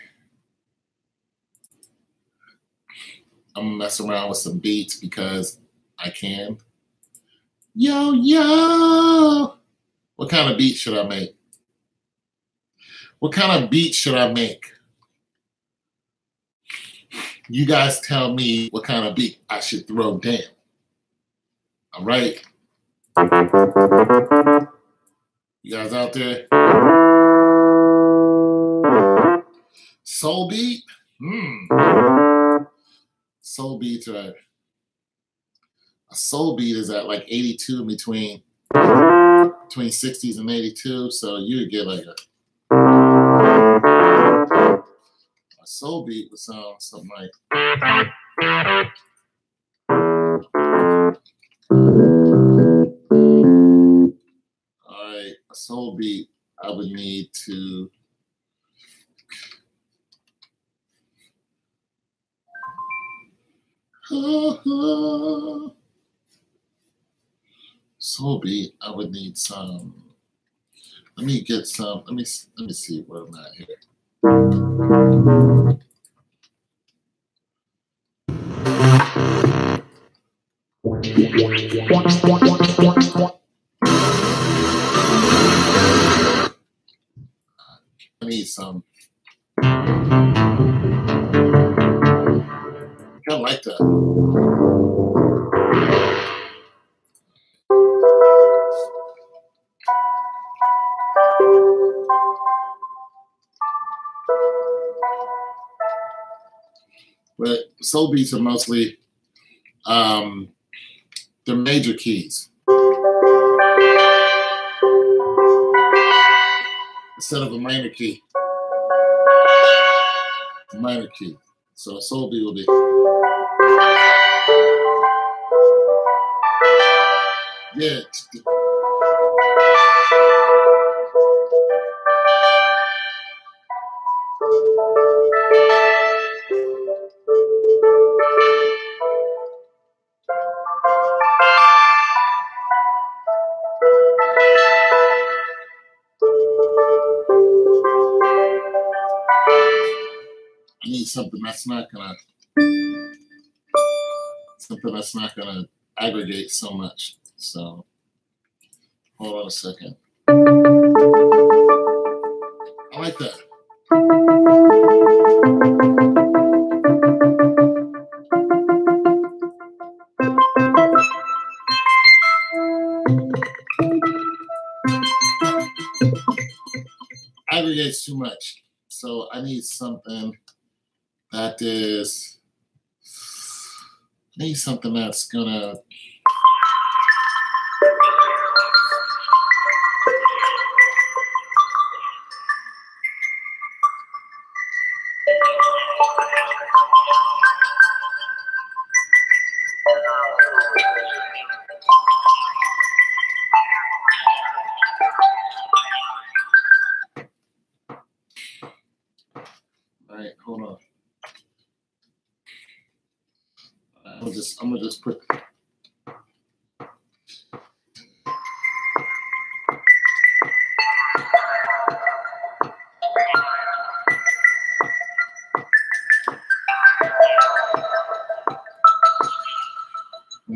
I'm gonna mess around with some beats because I can. Yo, yo. What kind of beat should I make? What kind of beat should I make? You guys tell me what kind of beat I should throw down. All right? You guys out there? Soul beat? Soul beats are, a soul beat is at like 82 between 60s and 82. So you would get like a soul beat would sound something like. All right, a soul beat, I would need to. Soul beat, I would need some. Let me get some. Let me see where I'm at here. I need some. I kind of like that. But soul beats are mostly the major keys. Instead of a minor key. A minor key. So a soul beat will be. Yeah. I need something that's not gonna aggregate so much. So hold on a second. I like that. Aggregates too much. So I need something that is, I need something that's gonna, all right, hold on. I'm gonna just put. I'm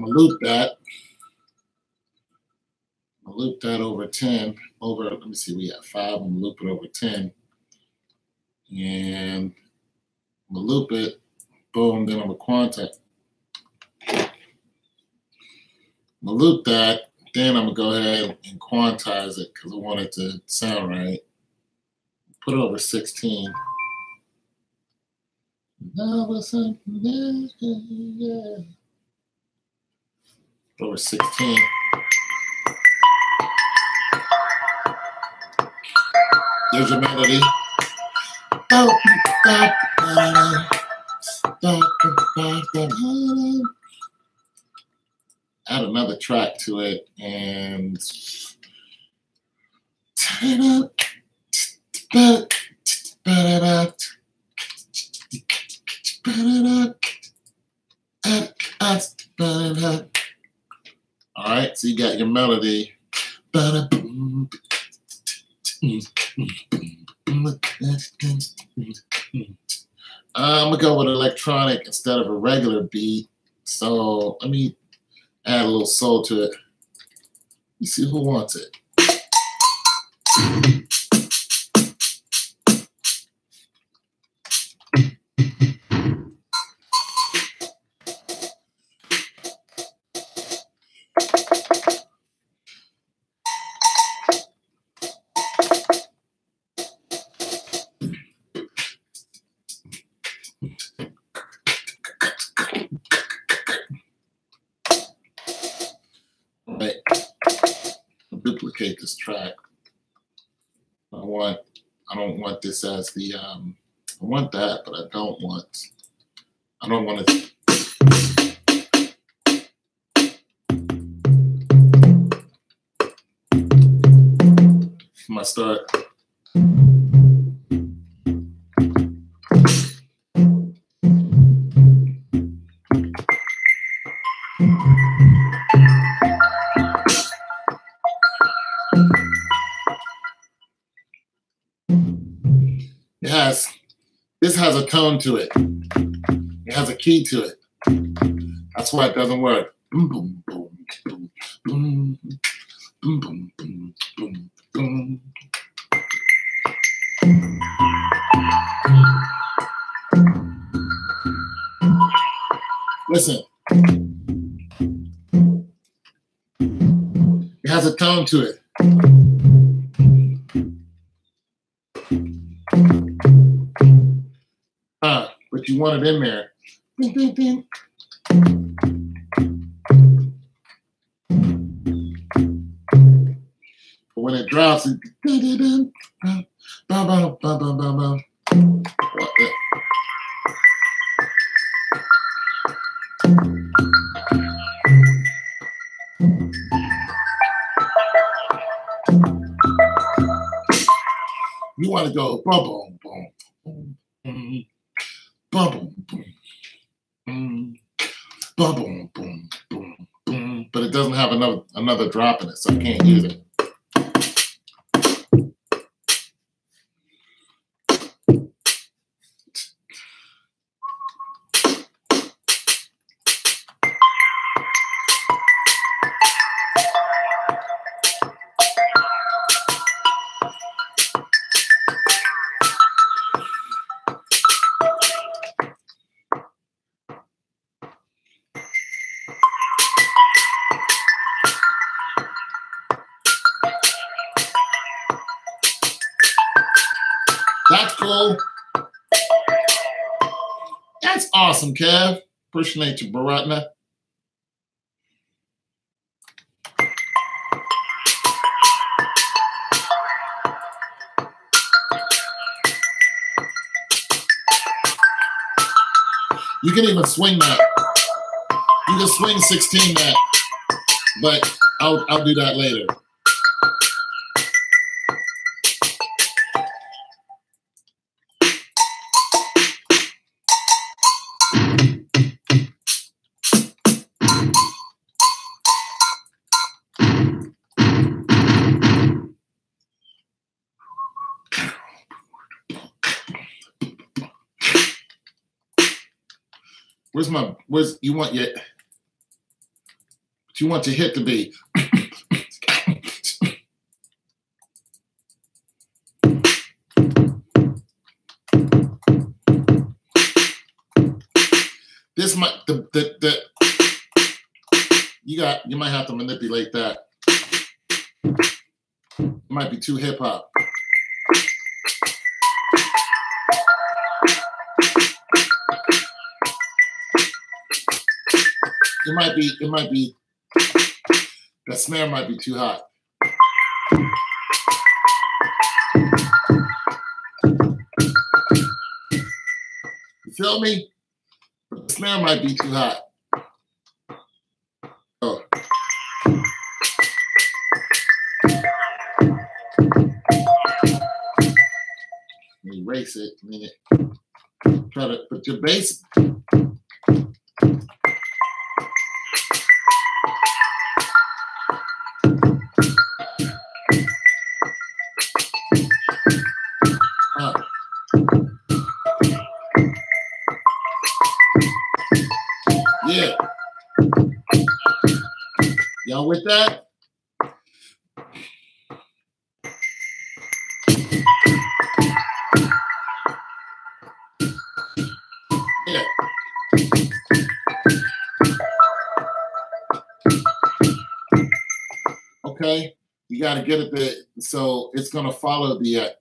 gonna loop that. I'm gonna loop that over 10. Let me see, we got 5. I'm gonna loop it over 10. And I'm gonna loop it. Boom, then I'm gonna quantize. I'm gonna loop that, then I'm gonna go ahead and quantize it because I want it to sound right. Put it over 16. Yeah. Over 16. There's your melody. Add another track to it and all right, so you got your melody. I'm gonna go with electronic instead of a regular beat. So let me add a little soul to it. Let me see who wants it. Right. I'll duplicate this track. I don't want this as the I want that, but I don't want it. I'm gonna start. This has a tone to it. It has a key to it. That's why it doesn't work. Boom, boom, boom, boom, boom, boom, boom, boom, boom, boom. Listen, it has a tone to it. But you want it in there. Ding, ding, ding. But when it drops, it you want to go boom, boom, boom, boom, boom, boom, boom, boom, boom, boom, boom. But it doesn't have another drop in it, so I can't use it. That's cool. That's awesome, Kev. Appreciate you, Baratna. You can even swing that. You can swing 16 that, but I'll do that later. Where's you want your hit to be? This might you might have to manipulate that. It might be too hip hop. It might be, the snare might be too hot. You feel me? The snare might be too hot. Oh. Erase it. Try to put your bass. Yeah. Y'all with that? Yeah. Okay. You got to get it there. So it's going to follow the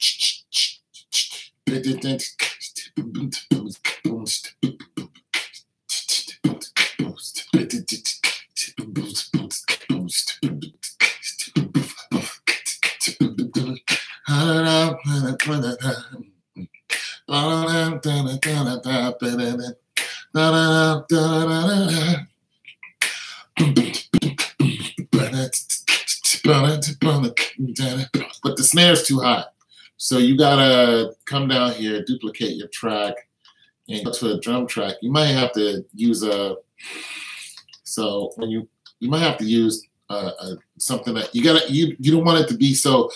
but the snare's too hot. So you gotta come down here, duplicate your track, and go to a drum track. You might have to use you might have to use something that you don't want it to be so,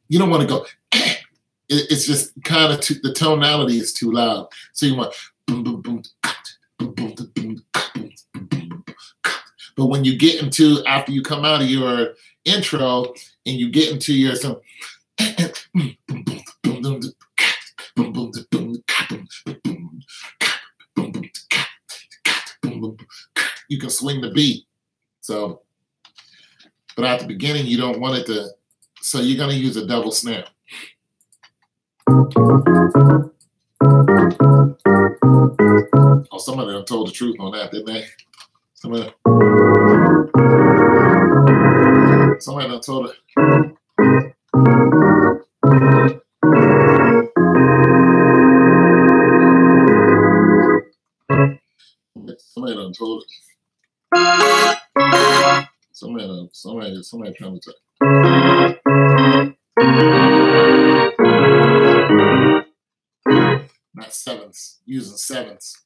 you don't want to go, it's just kind of the tonality is too loud. So you want boom, boom, boom, boom, boom, boom, boom, boom, But when you get into, after you come out of your intro and you get into your some, you can swing the beat. So, but at the beginning, you don't want it to, so you're going to use a double snare. Oh, somebody done told the truth on that, didn't they? Somebody done told it. Somebody done told it. Somebody trying to tell. Not sevenths, using sevenths.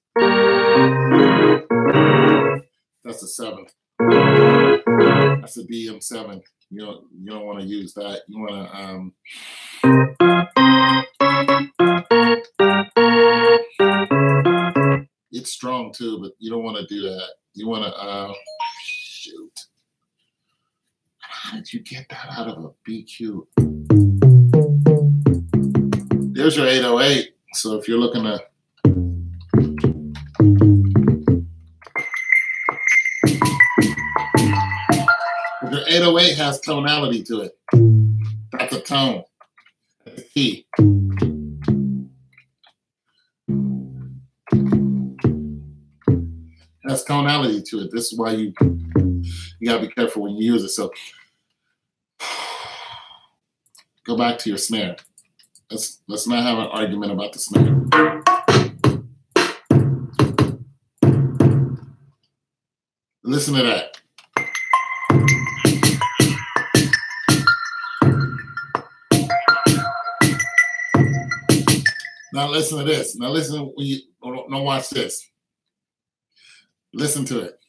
That's a seventh. That's a DM7. You don't want to use that. You want to it's strong too, but you don't want to do that. You want to shoot. How did you get that out of a BQ? There's your 808. So if you're looking to the 808 has tonality to it. That's a tone. That's a key. Has tonality to it. This is why you gotta be careful when you use it. So go back to your snare. Let's not have an argument about the snare. Listen to that. Now listen to this. Now listen when you don't watch this. Listen to it.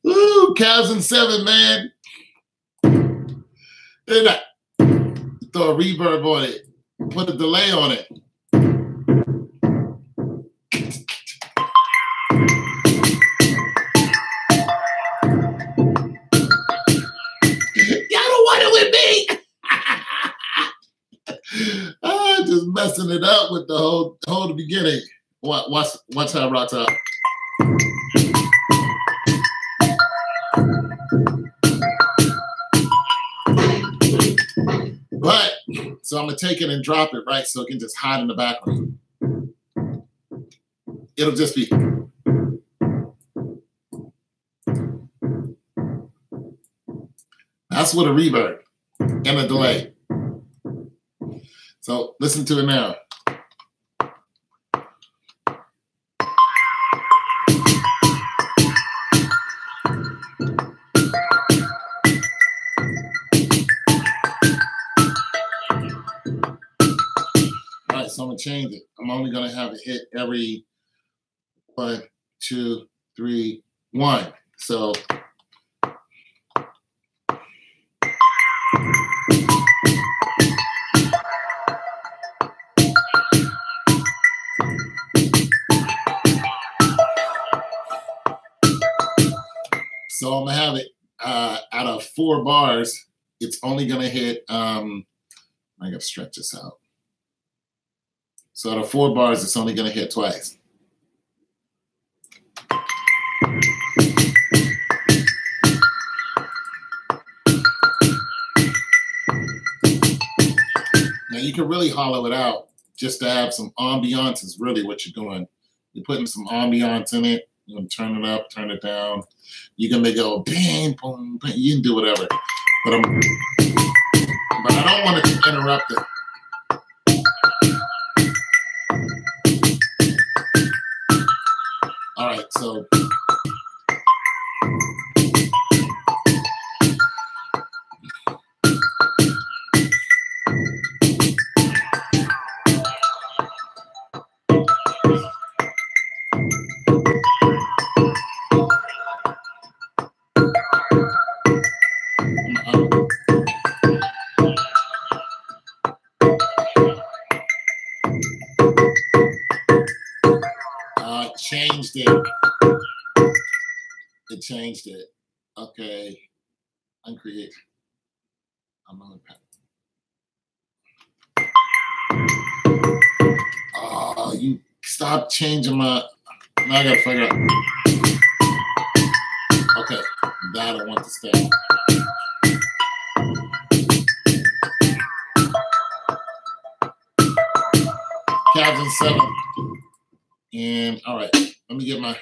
Ooh, cows and seven, man. And throw a reverb on it. Put a delay on it. Y'all don't want it with me. Just messing it up with the whole beginning. Watch how it rocks out. But, so I'm going to take it and drop it, right? So it can just hide in the background. It'll just be. That's with a reverb and a delay. So listen to it now. So I'm gonna change it. I'm only gonna have it hit every 1, 2, 3, 1. So I'm gonna have it out of 4 bars. It's only gonna hit. I gotta stretch this out. So out of 4 bars, it's only going to hit twice. Now you can really hollow it out just to have some ambiance is really what you're doing. You're putting some ambiance in it. You can turn it up, turn it down. You can make it go bang, boom, bang. You can do whatever. But I don't want it to interrupt it. All right, so it changed it. Okay. Uncreate. I'm on Oh, you stop changing my. Now I gotta figure out. Okay, that I want to stay. Calves in 7. And all right, let me get my.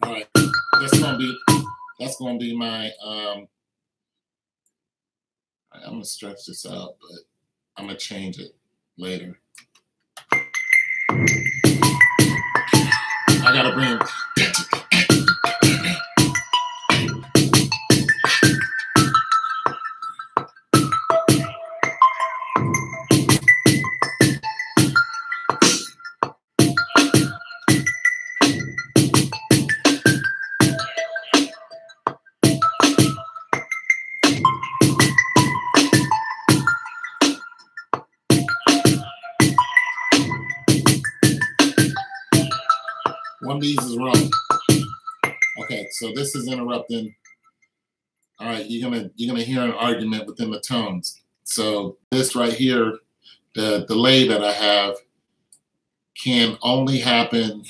All right, that's gonna be my. I'm gonna stretch this out, but I'm gonna change it later. I gotta bring. One of these is wrong. Okay, so this is interrupting. All right, you're gonna hear an argument within the tones. So this right here, the delay that I have, can only happen.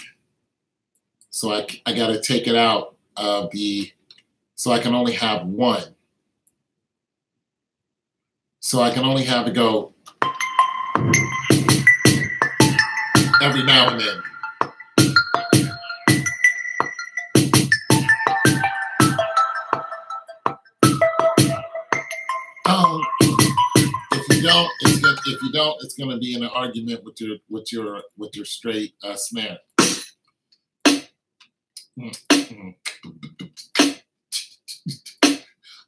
So I gotta take it out of the. So I can only have one. So I can only have it go every now and then. If you don't, it's gonna be in an argument with your straight snare.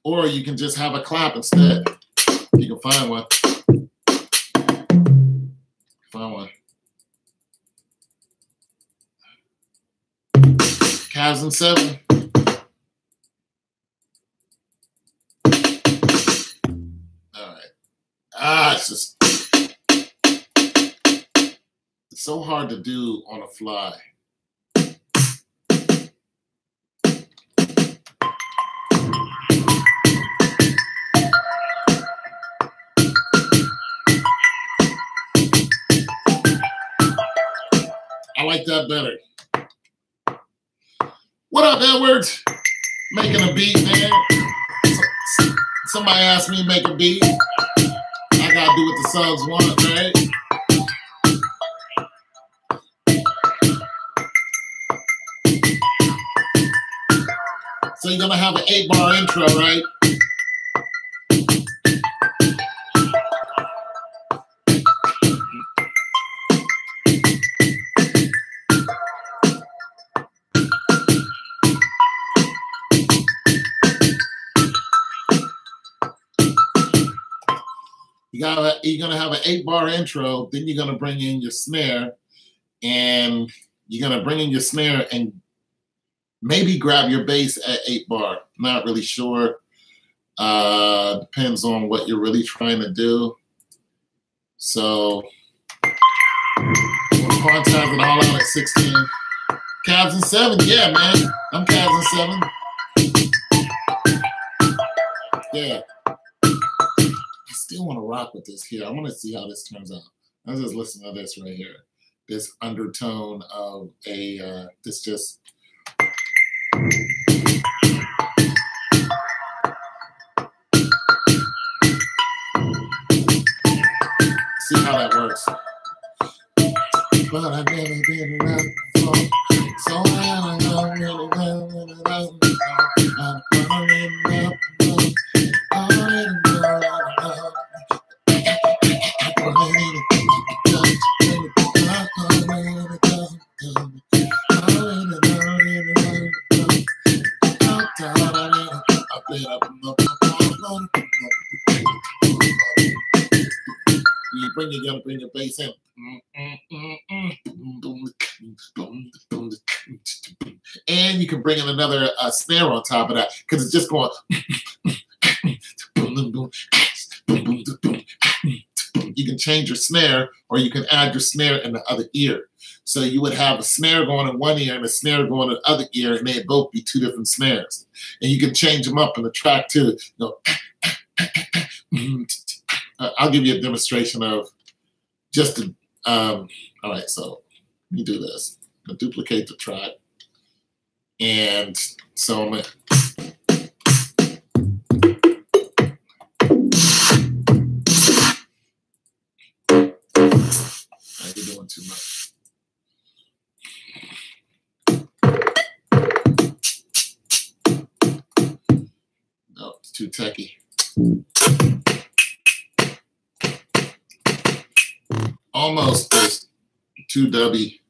Or you can just have a clap instead. You can find one. Find one. Calves in 7. It's so hard to do on a fly. I like that better. What up, Edwards? Making a beat, man. Somebody asked me to make a beat. I gotta do what the subs want, right? So you're gonna have an 8-bar intro, right? You're gonna have an 8-bar intro, then you're gonna bring in your snare, and you're gonna bring in your snare and maybe grab your bass at 8-bar. Not really sure. Depends on what you're really trying to do. So we'll quantize it all out at 16. Calves in 7, yeah, man. I'm calves in 7. Yeah. I still want to rock with this here. I want to see how this turns out. Let's just listen to this right here. This undertone of a, this just. See how that works. But I've never been around before, so I don't know really well when I don't know. You bring your bass in. And then you can bring in another snare on top of that because it's just going. You can change your snare, or you can add your snare in the other ear. So you would have a snare going in one ear and a snare going in the other ear, and they'd both be two different snares. And you can change them up in the track too. I'll give you a demonstration of just the. All right, so let me do this. I'm gonna duplicate the track, and so I'm gonna. You're doing too much. No, it's too techy. Almost just too dubby.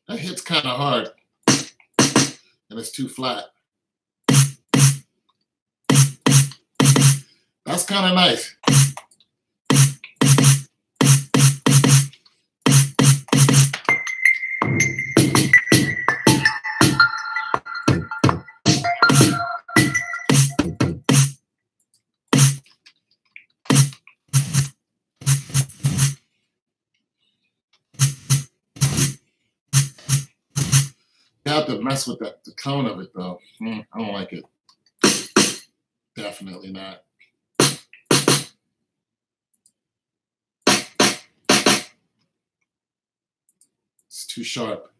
That hits kind of hard. And it's too flat. That's kind of nice. You have to mess with the tone of it, though. I don't like it. Definitely not. It's too sharp.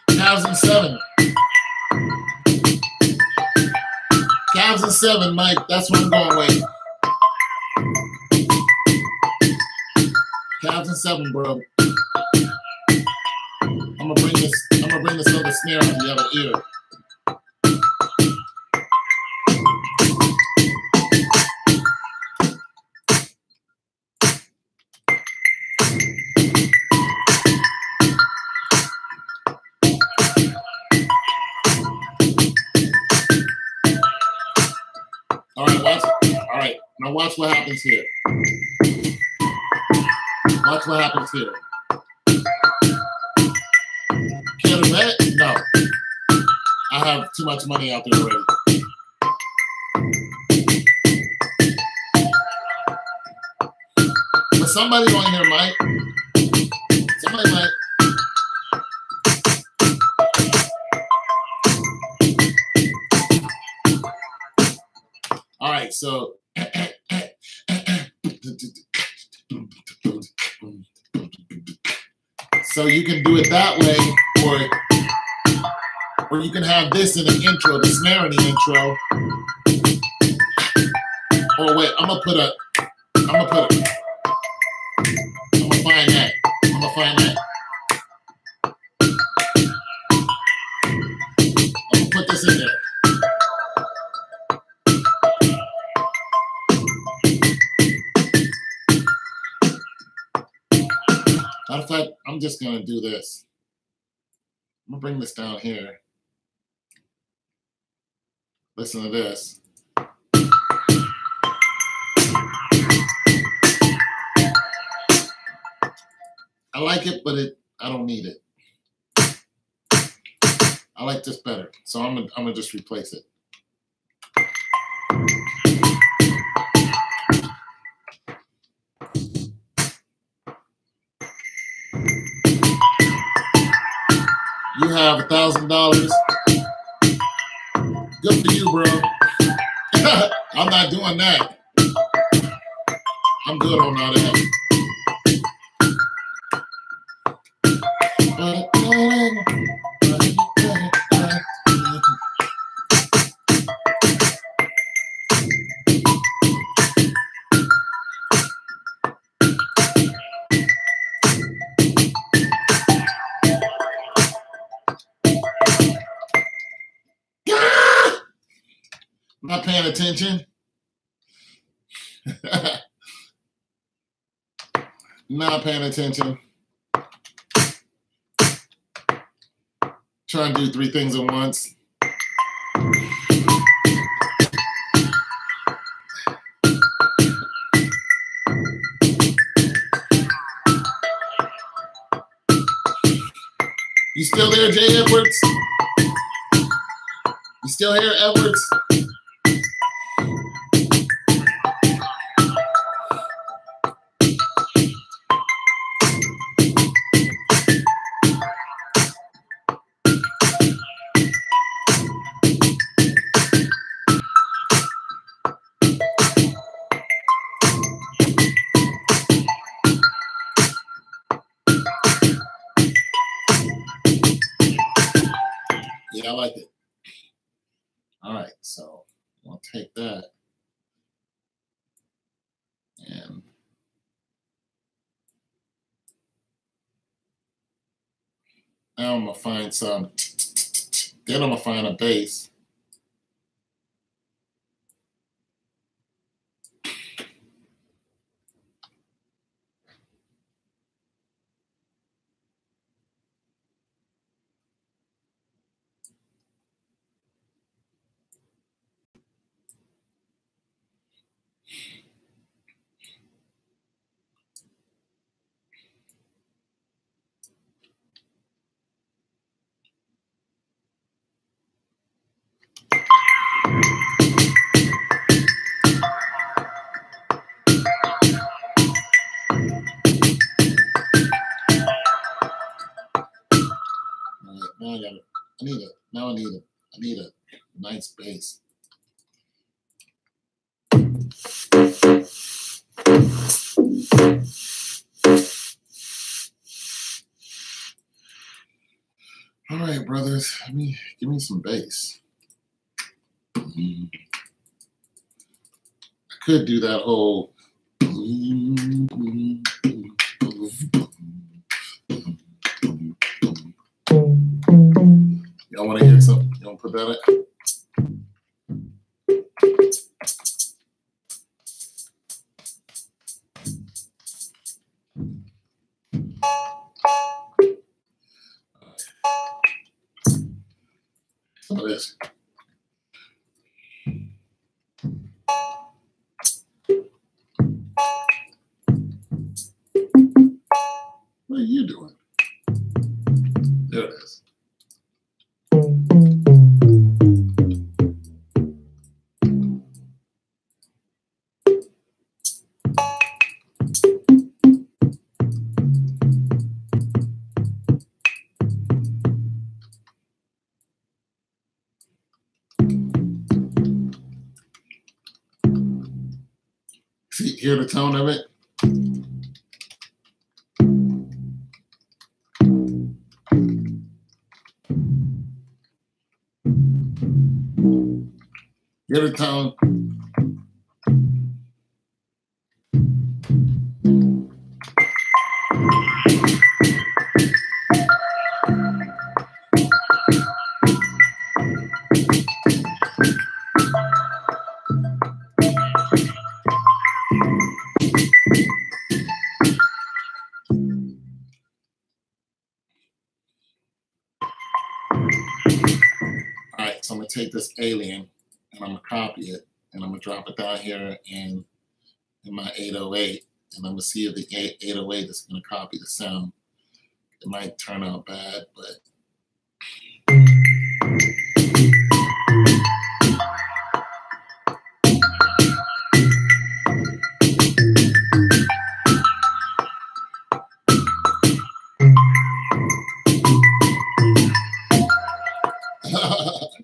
Calves and seven. Calves and seven, Mike. That's what I'm going with. Calves and seven, bro. I'm gonna bring this other snare on the other ear. Now watch what happens here. Watch what happens here. Can't admit it? No. I have too much money out there already. But somebody on here might. Somebody might. All right, so you can do it that way, or you can have this in the intro, the snare in the intro. Oh wait, I'm gonna find that. I'm gonna put this in there. Matter of fact, I'm just going to do this. I'm going to bring this down here. Listen to this. I like it, but I don't need it. I like this better. So I'm gonna just replace it. You have $1,000. Good for you, bro. I'm not doing that. I'm good on all that. Not paying attention. Not paying attention. Trying to do 3 things at once. You still there, Jay Edwards? You still here, Edwards? Yeah, I like it. All right, so I'll take that and now I'm gonna find some. Then I'm gonna find a bass. Now I got it. I need it. Now I need a nice bass. All right, brothers. Give me some bass. I could do that whole. Y'all want to hear something? You want to put that in? Some of this. What are you doing? There it is. See, hear the tone of it? Hear the tone? All right, so I'm gonna take this alien and I'm gonna copy it and I'm gonna drop it down here in my 808 and I'm gonna see if the 808 is gonna copy the sound. It might turn out bad, but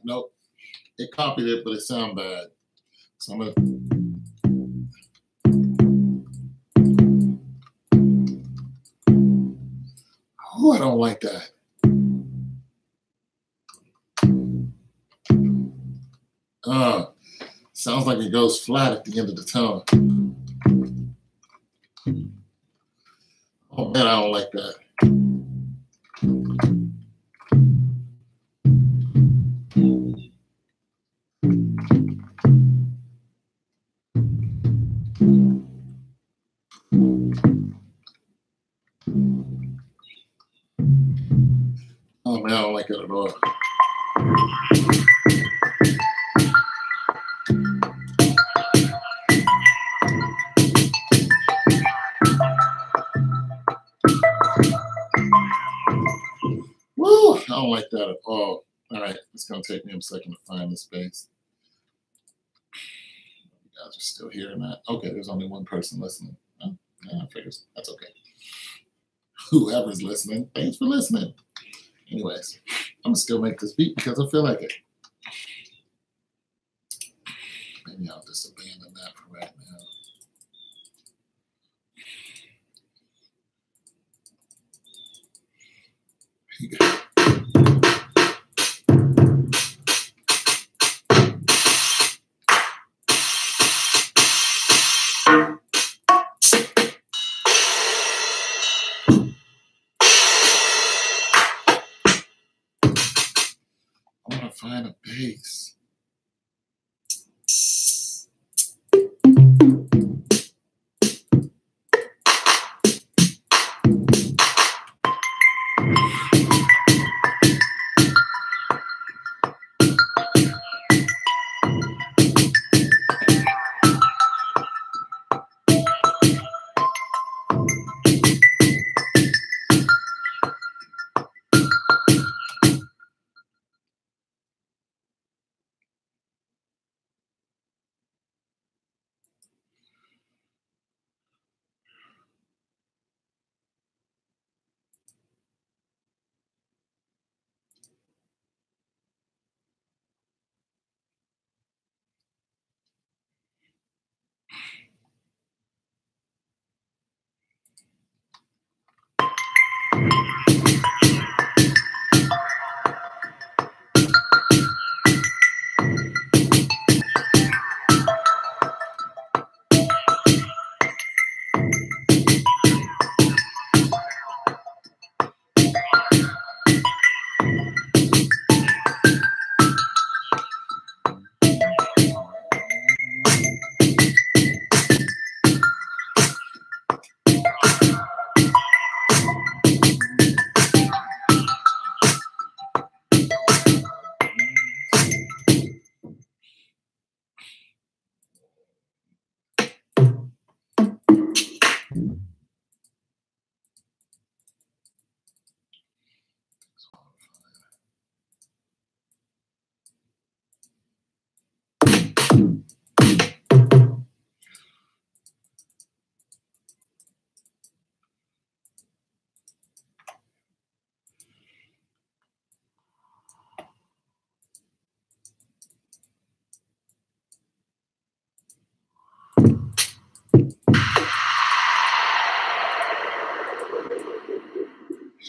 nope. It copied it, but it sounds bad. So I'm gonna. Oh, I don't like that. Sounds like it goes flat at the end of the tone. Oh man, I don't like that. Oh man, I don't like it at all. Woo! I don't like that at all. All right, it's gonna take me a second to find the space. You guys are still hearing that? Okay, there's only one person listening. Oh, yeah, I figure that's okay. Whoever's listening, thanks for listening. Anyways, I'm gonna still make this beat because I feel like it. Maybe I'll just abandon that for right now. Here you go. I want to find a bass.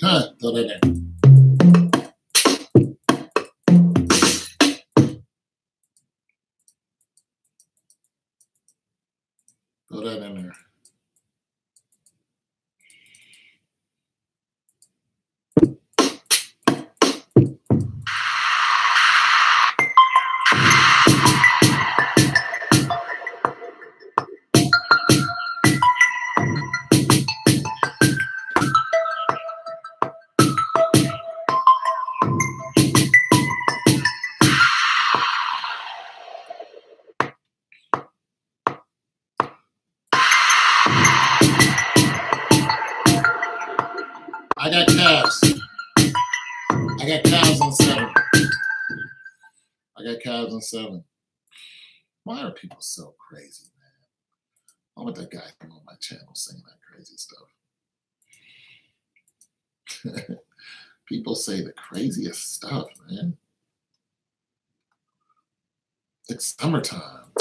Huh, throw that in. Throw that in there. I got calves. I got calves on 7. I got calves on 7. Why are people so crazy, man? Why would that guy come on my channel saying that crazy stuff? People say the craziest stuff, man. It's summertime.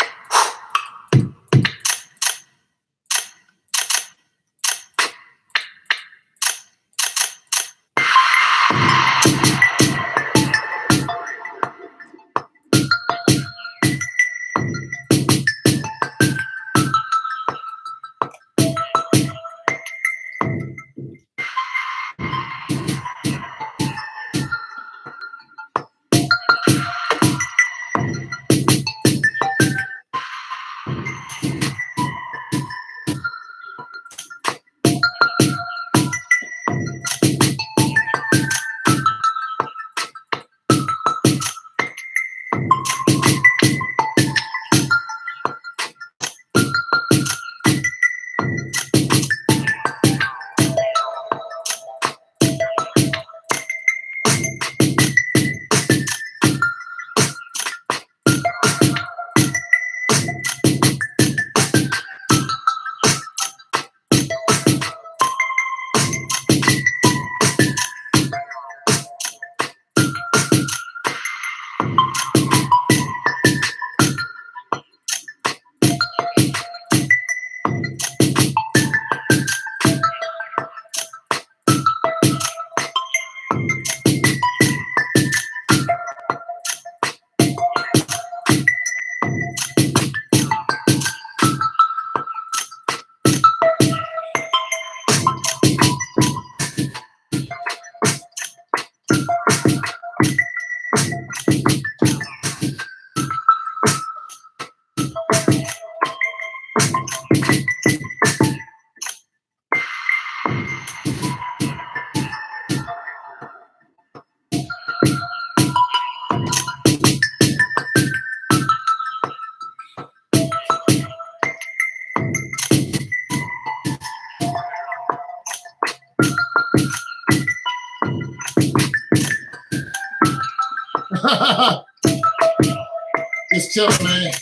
Just chilling, man.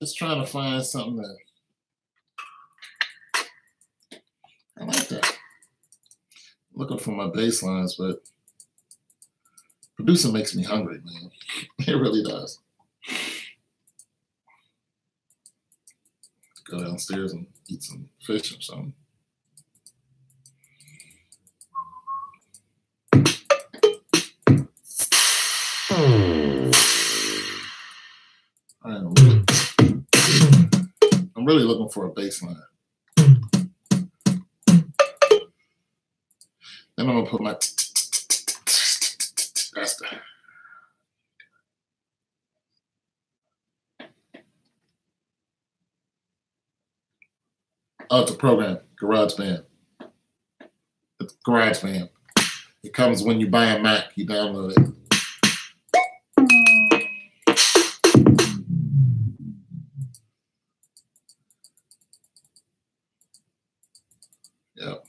Just trying to find something that I like that. Looking for my bass lines, but producer makes me hungry, man. It really does. Go downstairs and eat some fish or something. I'm really looking for a bass line. Then I'm gonna put my that's the it's a program, GarageBand. It's GarageBand. It comes when you buy a Mac, you download it. Yep.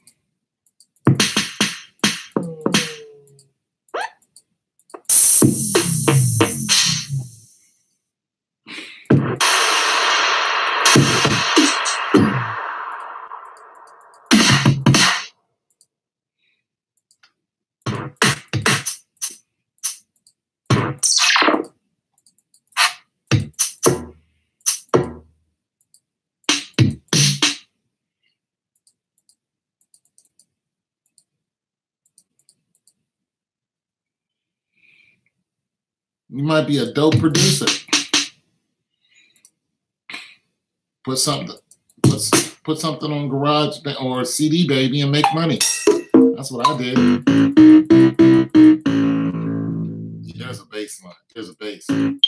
You might be a dope producer. Put something on Garage or CD Baby and make money. That's what I did. There's a bass line. There's a bass. That's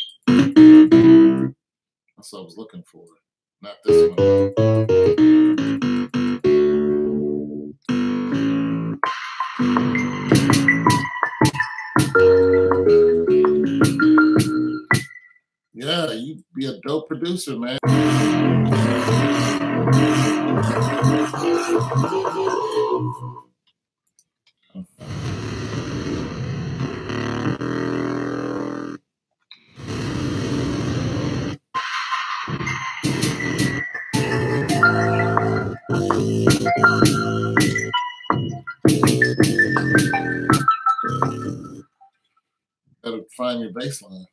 what I was looking for. Not this one. Yeah, you be a dope producer, man. Gotta find your bass line.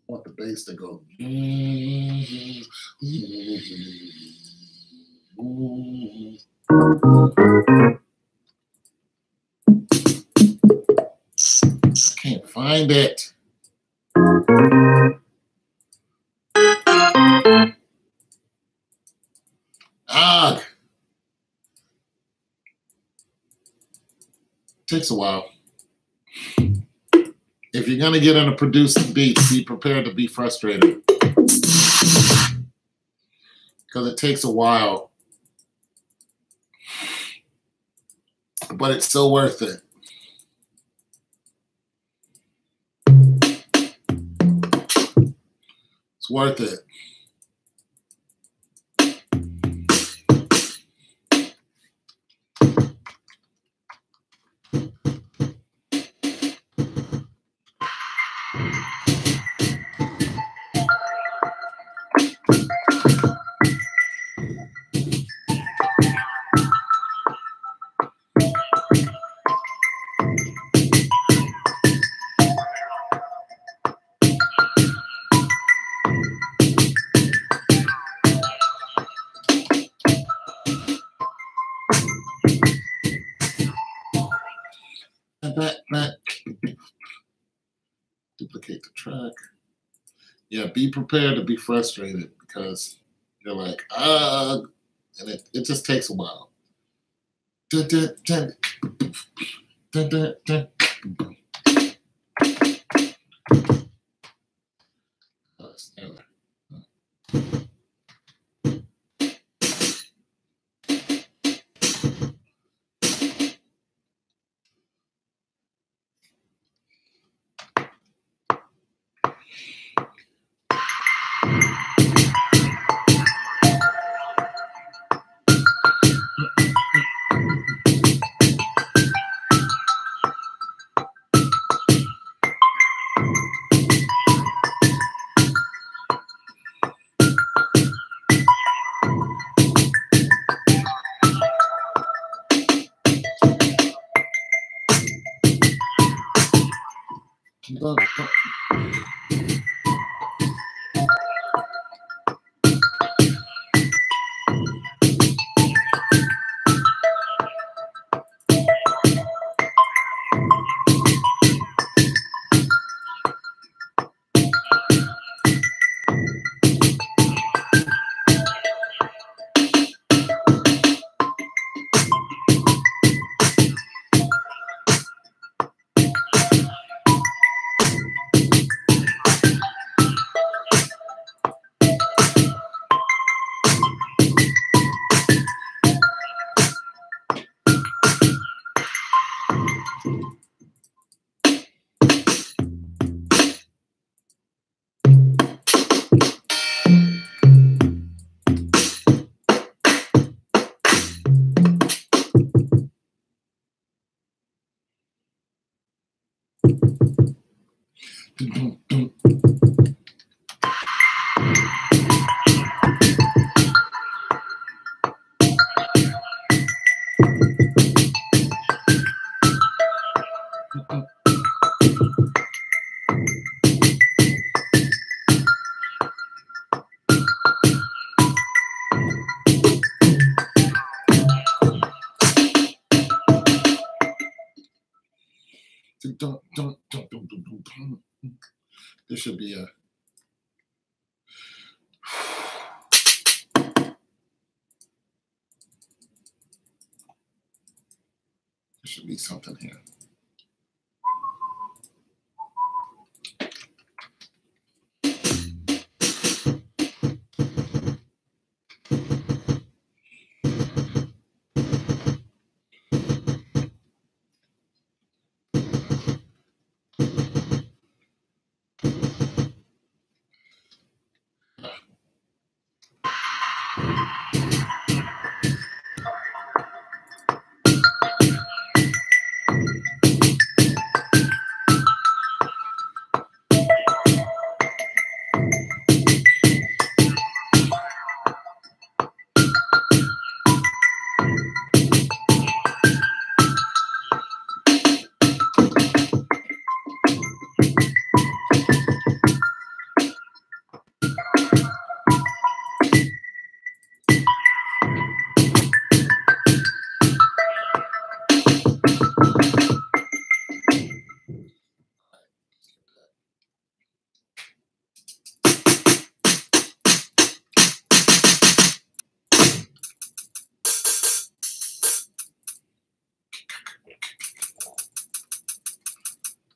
I want the bass to go. I can't find it. Ah. Takes a while. If you're gonna get into producing beats, be prepared to be frustrated. Because it takes a while. But it's so worth it. It's worth it. Duplicate the track. Yeah, be prepared to be frustrated because you're like, and it just takes a while. Dun, dun, dun. Dun, dun, dun. There should be a something here.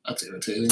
That's irritating.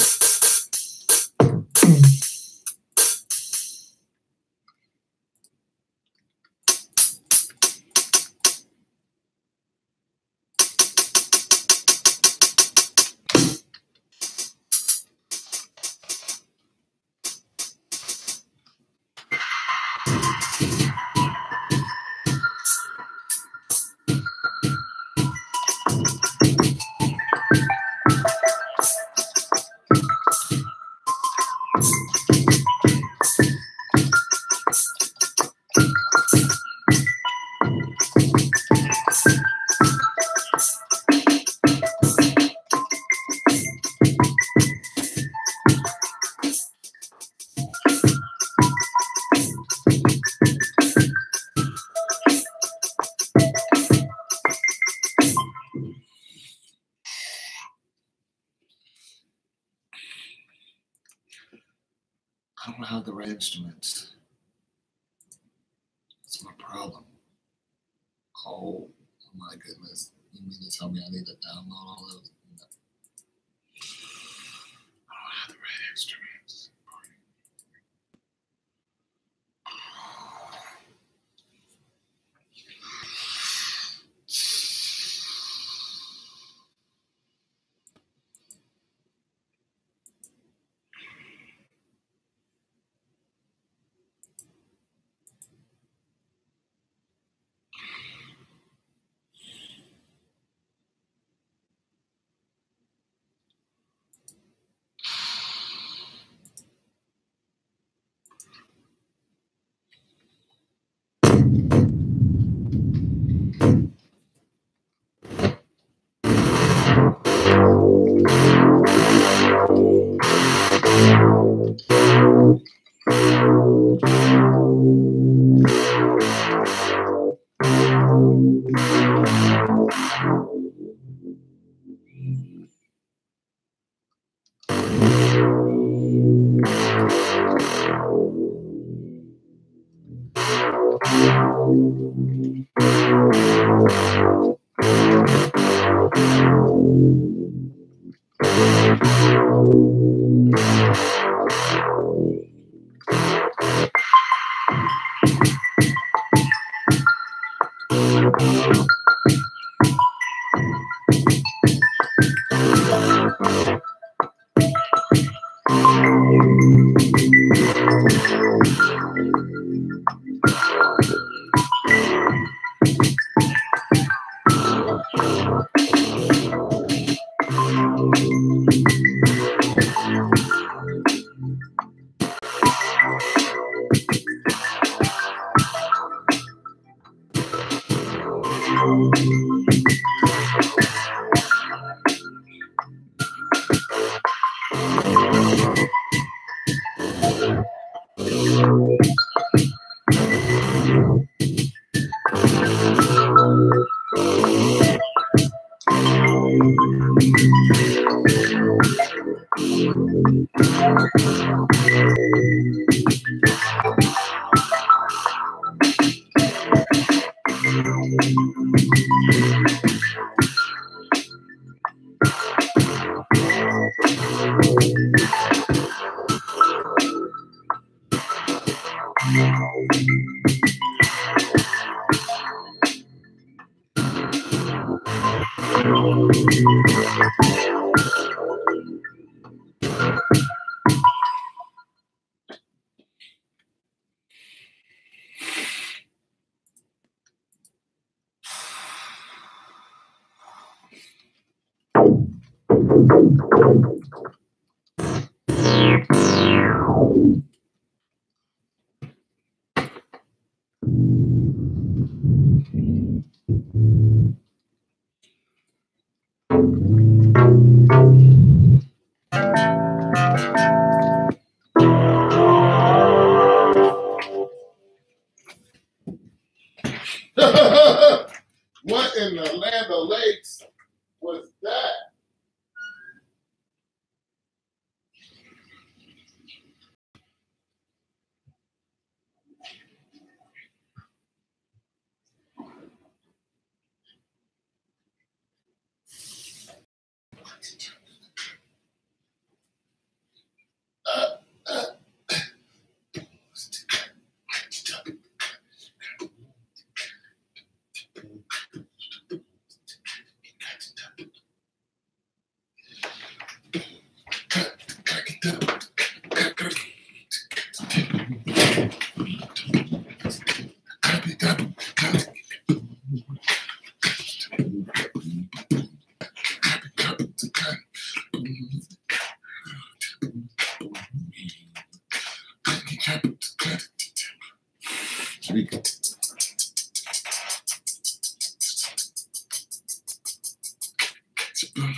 I don't have the right instruments. That's my problem. Oh my goodness. You mean to tell me I need to download all of it? No. I don't have the right instruments. What in the land of lakes was that? Have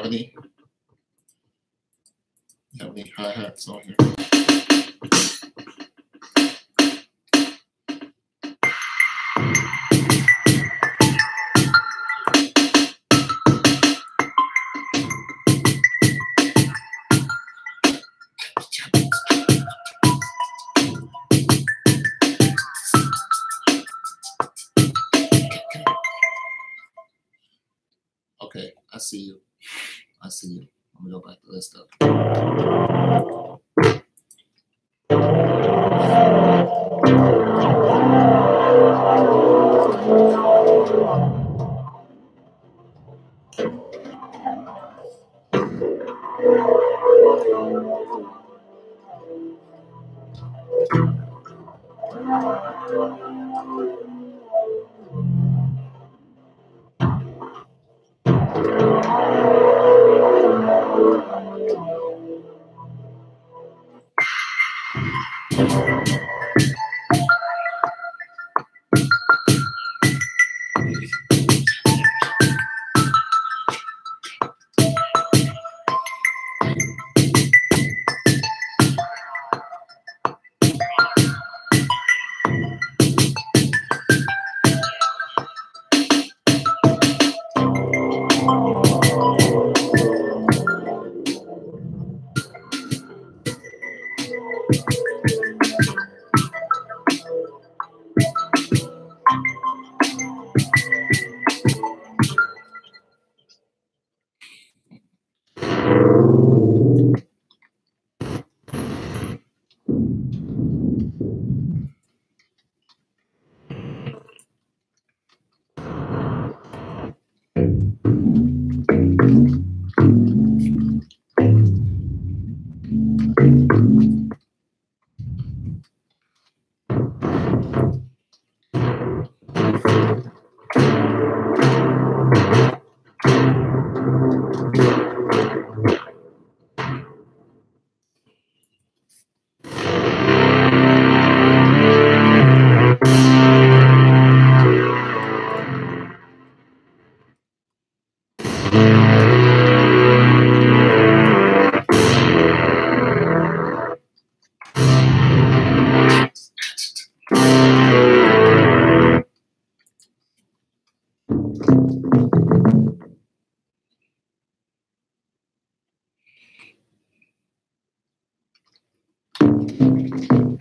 any? You have any hi-hats on here? Okay, I see you. I see you. Let me go back to this stuff.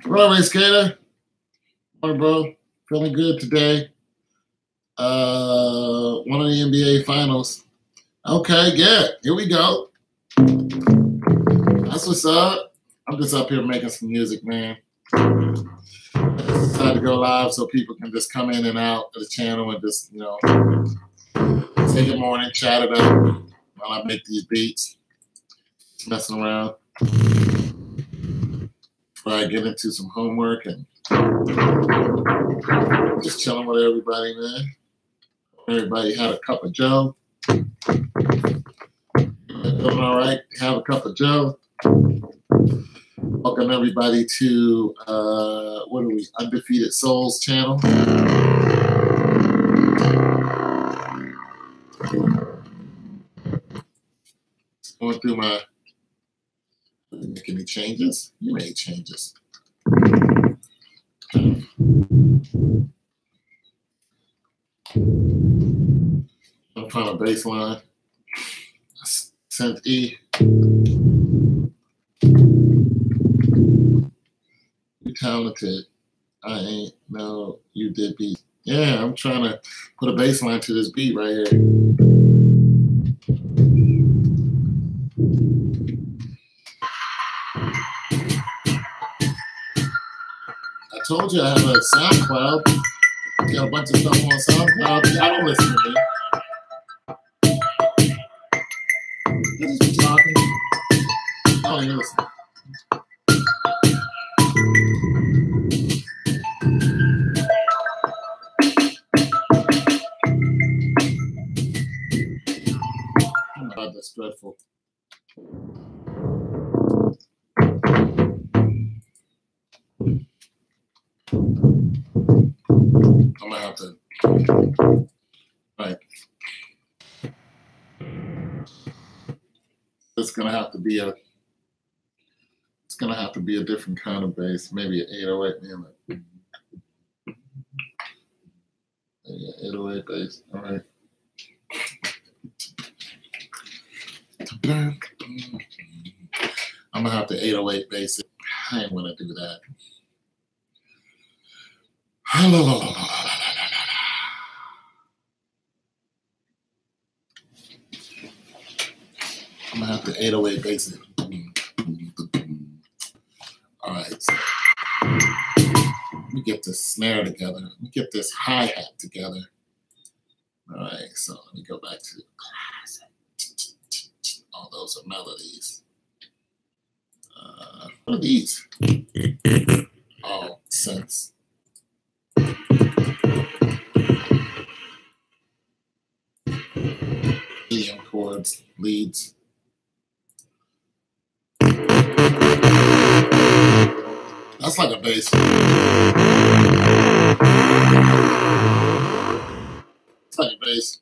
Broadway skater. Morning, bro. Feeling good today. One of the NBA finals. Okay, yeah, here we go. That's what's up. I'm just up here making some music, man. Decided to go live so people can just come in and out of the channel and just, you know, say good morning, chat it up while I make these beats. Messing around. Before I get into some homework and just chilling with everybody, man. Everybody had a cup of Joe. Doing all right? Have a cup of Joe. Welcome everybody to what are we? Undefeated Souls channel. Just going through my. Make any changes? You made changes. I'm trying to baseline. Synth E. You talented. I ain't know you did beat. Yeah, I'm trying to put a baseline to this beat right here. I told you I have a SoundCloud. Got a bunch of stuff on SoundCloud. Y'all don't listen to me. Just be talking. I don't even listen. Oh my God, that's dreadful. I'm gonna have to Right. It's gonna have to be a different kind of bass, maybe an 808, maybe an 808 bass. All right. I'm gonna have to 808 bass it. I ain't gonna do that. I'm gonna have to 808 bass it. All right. So let me get this snare together. Let me get this hi-hat together. All right, so let me go back to classic. Oh, those are melodies. What are these? Oh, synths. Medium chords, leads. That's like a bass. It's like a bass.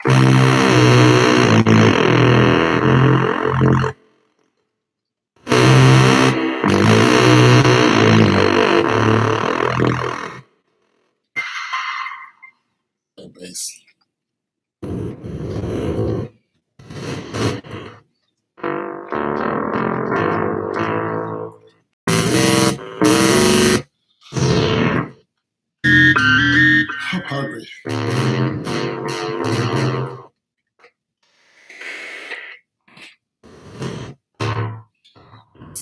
Like bass. I'm hungry.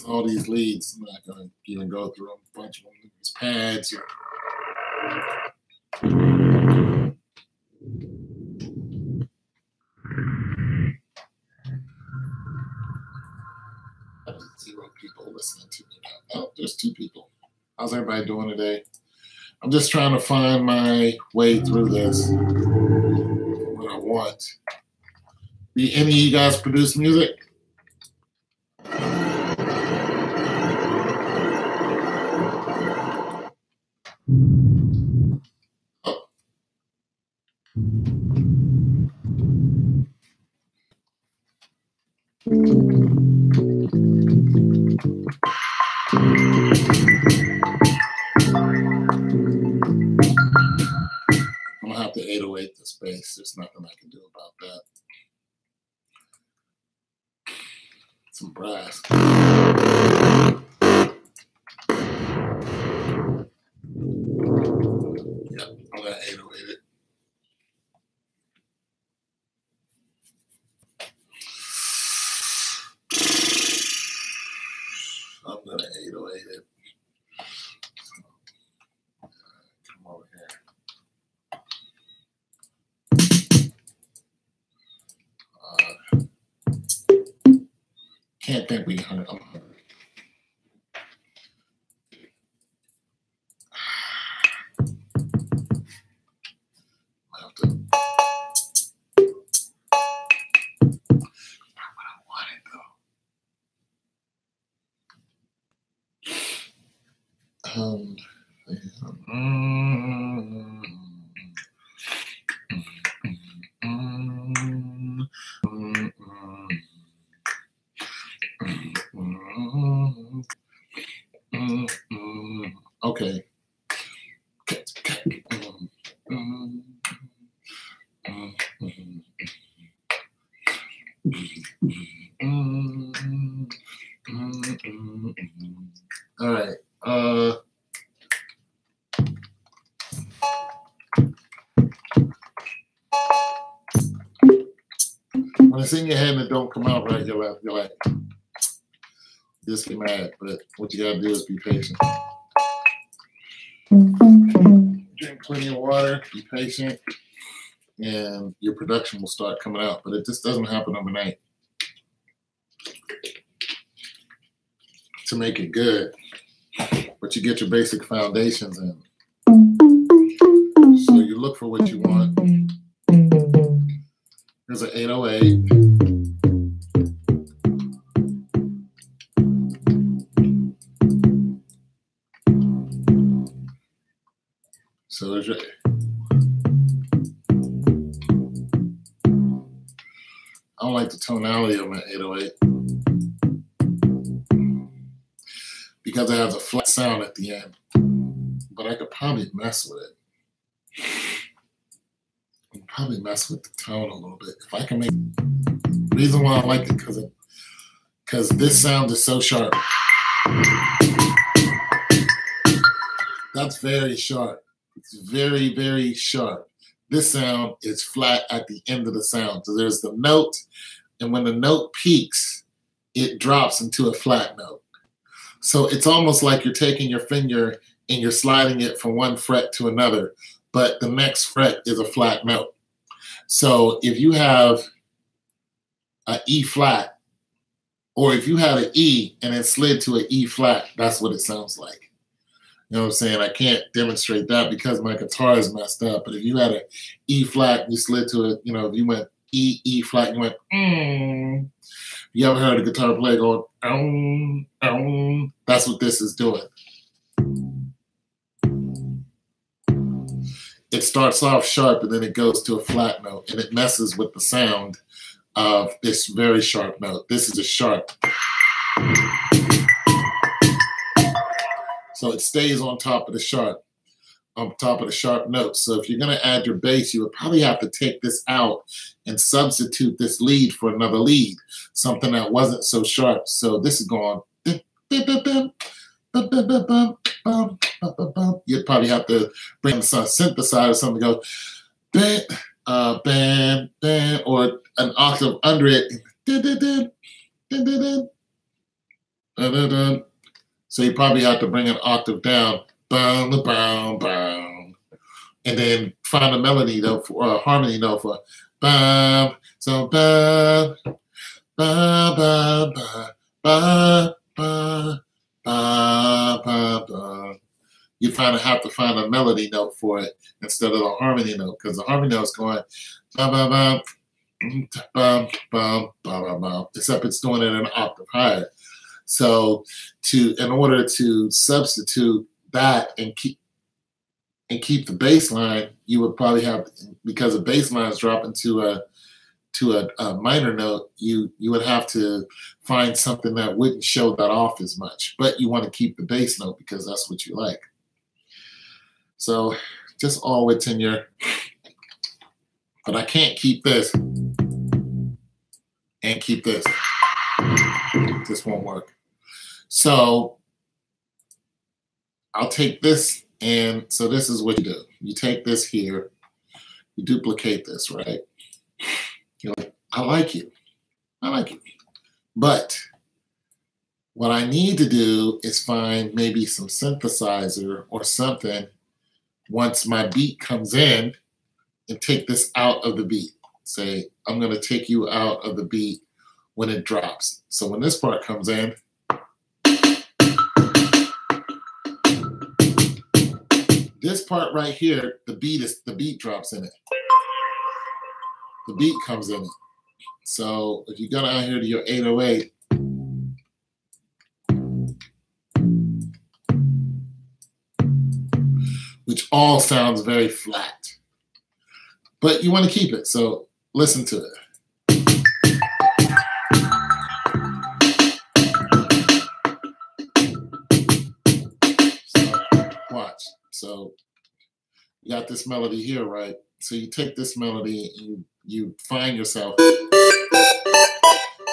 All these leads, I'm not going to even go through a bunch of them. These pads. I have 0 people listening to me now. Oh, there's 2 people. How's everybody doing today? I'm just trying to find my way through this. What I want. Do any of you guys produce music? Oh. I'm gonna have to 808 the space. There's nothing I can do about that. Some brass. Yeah, I'm gonna 808 it. I'm gonna 808 it. Come over here. Can't think we hung. I'm hungry. I have to. Not what I wanted though. Okay. All right. When it's in your head and it don't come out right, you're like, just get mad. But what you gotta do is be patient. Drink plenty of water, be patient, and your production will start coming out. But it just doesn't happen overnight. To make it good, but you get your basic foundations in. So you look for what you want. There's an 808. So there's your I don't like the tonality of my 808 because it has a flat sound at the end. But I could probably mess with it. Probably mess with the tone a little bit. If I can make the reason why I like it because this sound is so sharp. That's very sharp. It's very, very sharp. This sound is flat at the end of the sound. So there's the note, and when the note peaks, it drops into a flat note. So it's almost like you're taking your finger and you're sliding it from one fret to another, but the next fret is a flat note. So if you have an E flat, or if you had an E and it slid to an E flat, that's what it sounds like. You know what I'm saying? I can't demonstrate that because my guitar is messed up. But if you had an E flat and you slid to it, you know, if you went E, E flat, and you went, you ever heard a guitar player going, that's what this is doing. It starts off sharp and then it goes to a flat note and it messes with the sound of this very sharp note. This is a sharp. So it stays on top of the sharp note. So if you're going to add your bass, you would probably have to take this out and substitute this lead for another lead, something that wasn't so sharp. So this is going. You'd probably have to bring some synthesizer or something to go bam, bam, or an octave under it. So you probably have to bring an octave down, and then find a melody note for, or a harmony note for bam. So bam, bam, bam, bam, bam, bam. You have to find a melody note for it instead of a harmony note, because the harmony note is going bam, bam, bam, bam, bam, bam, bam, except it's doing it an octave higher. So in order to substitute that and keep the bass line, you would probably have, because the bass line is dropping to a minor note, you would have to find something that wouldn't show that off as much, but you want to keep the bass note because that's what you like. So just all within your, but I can't keep this and keep this. This won't work. So I'll take this, and so this is what you do. You take this here, you duplicate this, right? You're like, I like you. I like you. But what I need to do is find maybe some synthesizer or something once my beat comes in and take this out of the beat. Say, I'm going to take you out of the beat when it drops. So when this part comes in, this part right here, the beat drops in it. The beat comes in it. So if you go down here to your 808, which all sounds very flat, but you want to keep it. So listen to it. So you got this melody here, right? So you take this melody and you find yourself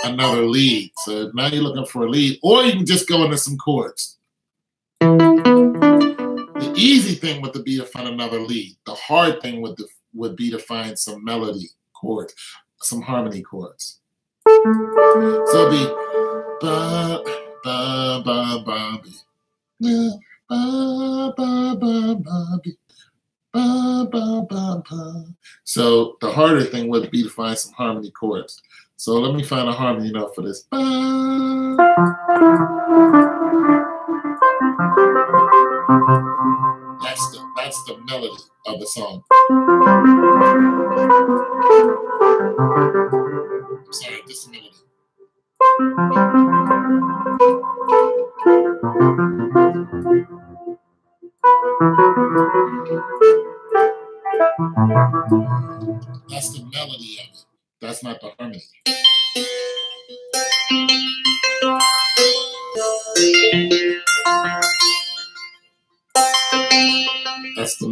another lead. So now you're looking for a lead, or you can just go into some chords. The easy thing would be to find another lead. The hard thing would be to find some melody chords, some harmony chords. So it'd be ba ba ba ba ba. Ba, ba, ba, ba, ba, ba, ba, ba. So the harder thing would be to find some harmony chords. So let me find a harmony note for this. Ba. That's the melody of the song. I'm sorry, this melody. That's the melody of it. That's not the harmony.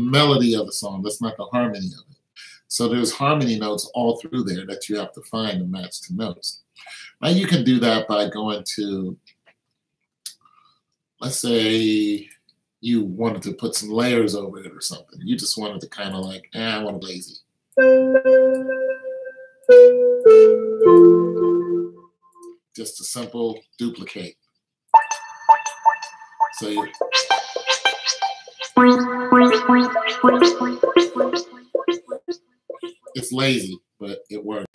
melody of the song. That's not the harmony of it. So there's harmony notes all through there that you have to find and match to notes. Now you can do that by going to, let's say you wanted to put some layers over it or something. You just wanted to kind of like, I want to lazy. Just a simple duplicate. So you, it's lazy, but it works.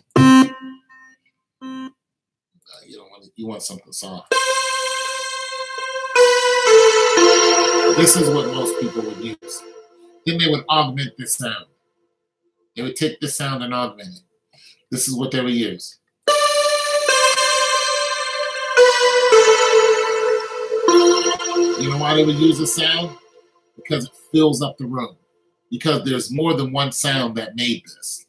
You don't want it, you want something soft. This is what most people would use. Then they would augment this sound. They would take this sound and augment it. This is what they would use. You know why they would use this sound? Because it fills up the room. Because there's more than one sound that made this.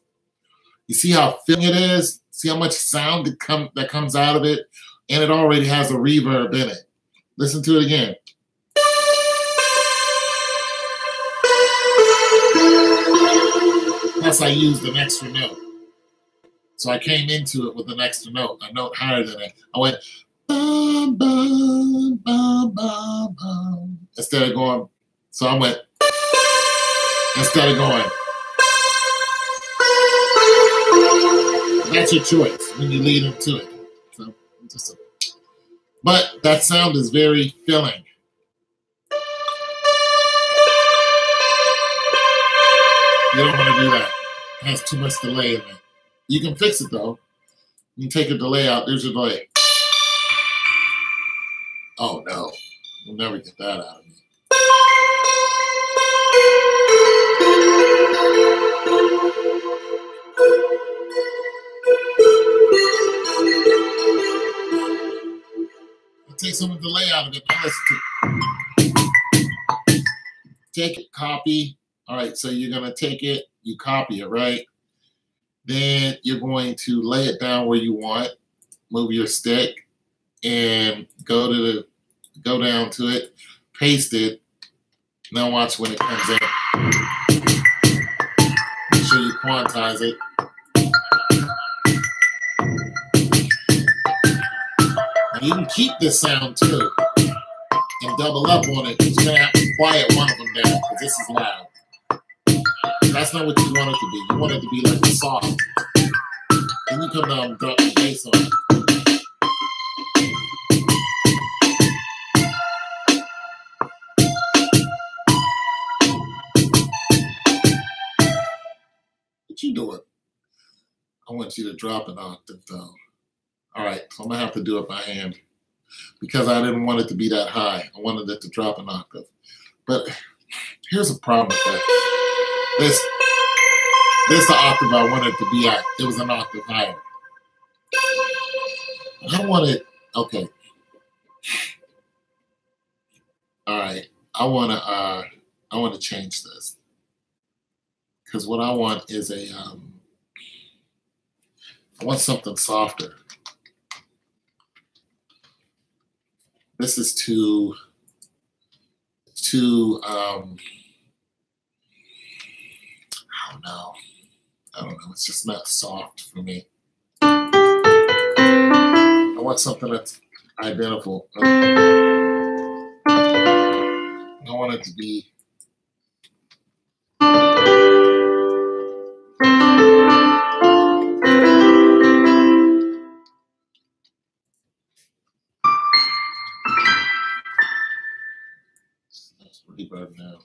You see how filling it is? See how much sound that comes out of it? And it already has a reverb in it. Listen to it again. Plus I used an extra note. So I came into it with an extra note, a note higher than it. I went, bum, bum, bum, bum, bum. Instead of going, so I went, instead of going. That's your choice when you lead into it. So, but that sound is very filling. You don't want to do that. It has too much delay in it. You can fix it though. You can take a delay out. There's your delay. Oh no, you'll never get that out of me. Take some of the delay out of it. Now listen to it. Take it, copy. All right, so you're gonna take it, you copy it, right? Then you're going to lay it down where you want. Move your stick and go down to it, paste it. Now watch when it comes in. Make sure you quantize it. You can keep this sound too and double up on it. You're gonna have to quiet one of them down because this is loud. That's not what you want it to be. You want it to be like soft. Then you come down and drop the bass on it. What you doing? I want you to drop an octave though. All right, so I'm gonna have to do it by hand because I didn't want it to be that high. I wanted it to drop an octave. But here's a problem with that. This the octave I wanted it to be at. It was an octave higher. I don't want it. Okay. All right. I want to change this because what I want is I want something softer. This is too I don't know. It's just not soft for me. I want something that's identical. I want it to be. That's reverb now.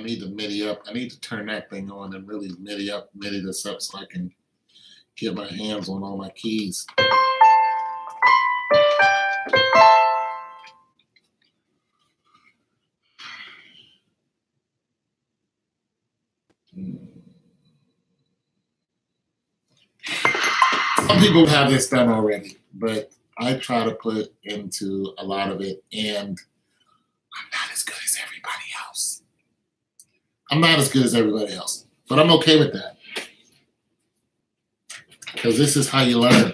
I need to MIDI up. I need to turn that thing on and really MIDI this up so I can get my hands on all my keys. Some people have this done already, but I try to put into a lot of it, and I'm not as good as everybody else. I'm not as good as everybody else, but I'm okay with that. Because this is how you learn.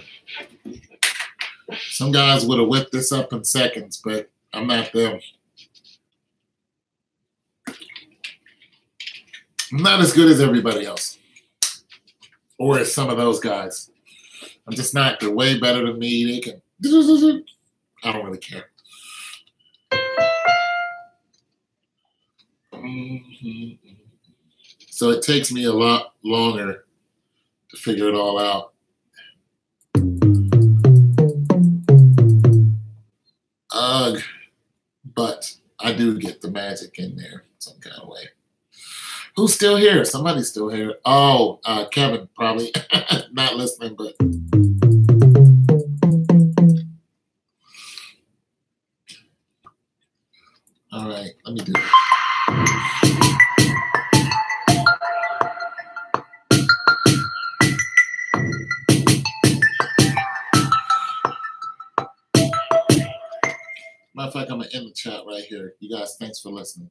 Some guys would have whipped this up in seconds, but I'm not them. I'm not as good as everybody else. Or as some of those guys. I'm just not. They're way better than me. They can. I don't really care. So it takes me a lot longer to figure it all out. Ugh. But I do get the magic in there some kind of way. Who's still here? Somebody's still here. Oh, Kevin, probably not listening, but. All right, let me do it. Matter of fact, I'm going to end the chat right here. You guys, thanks for listening.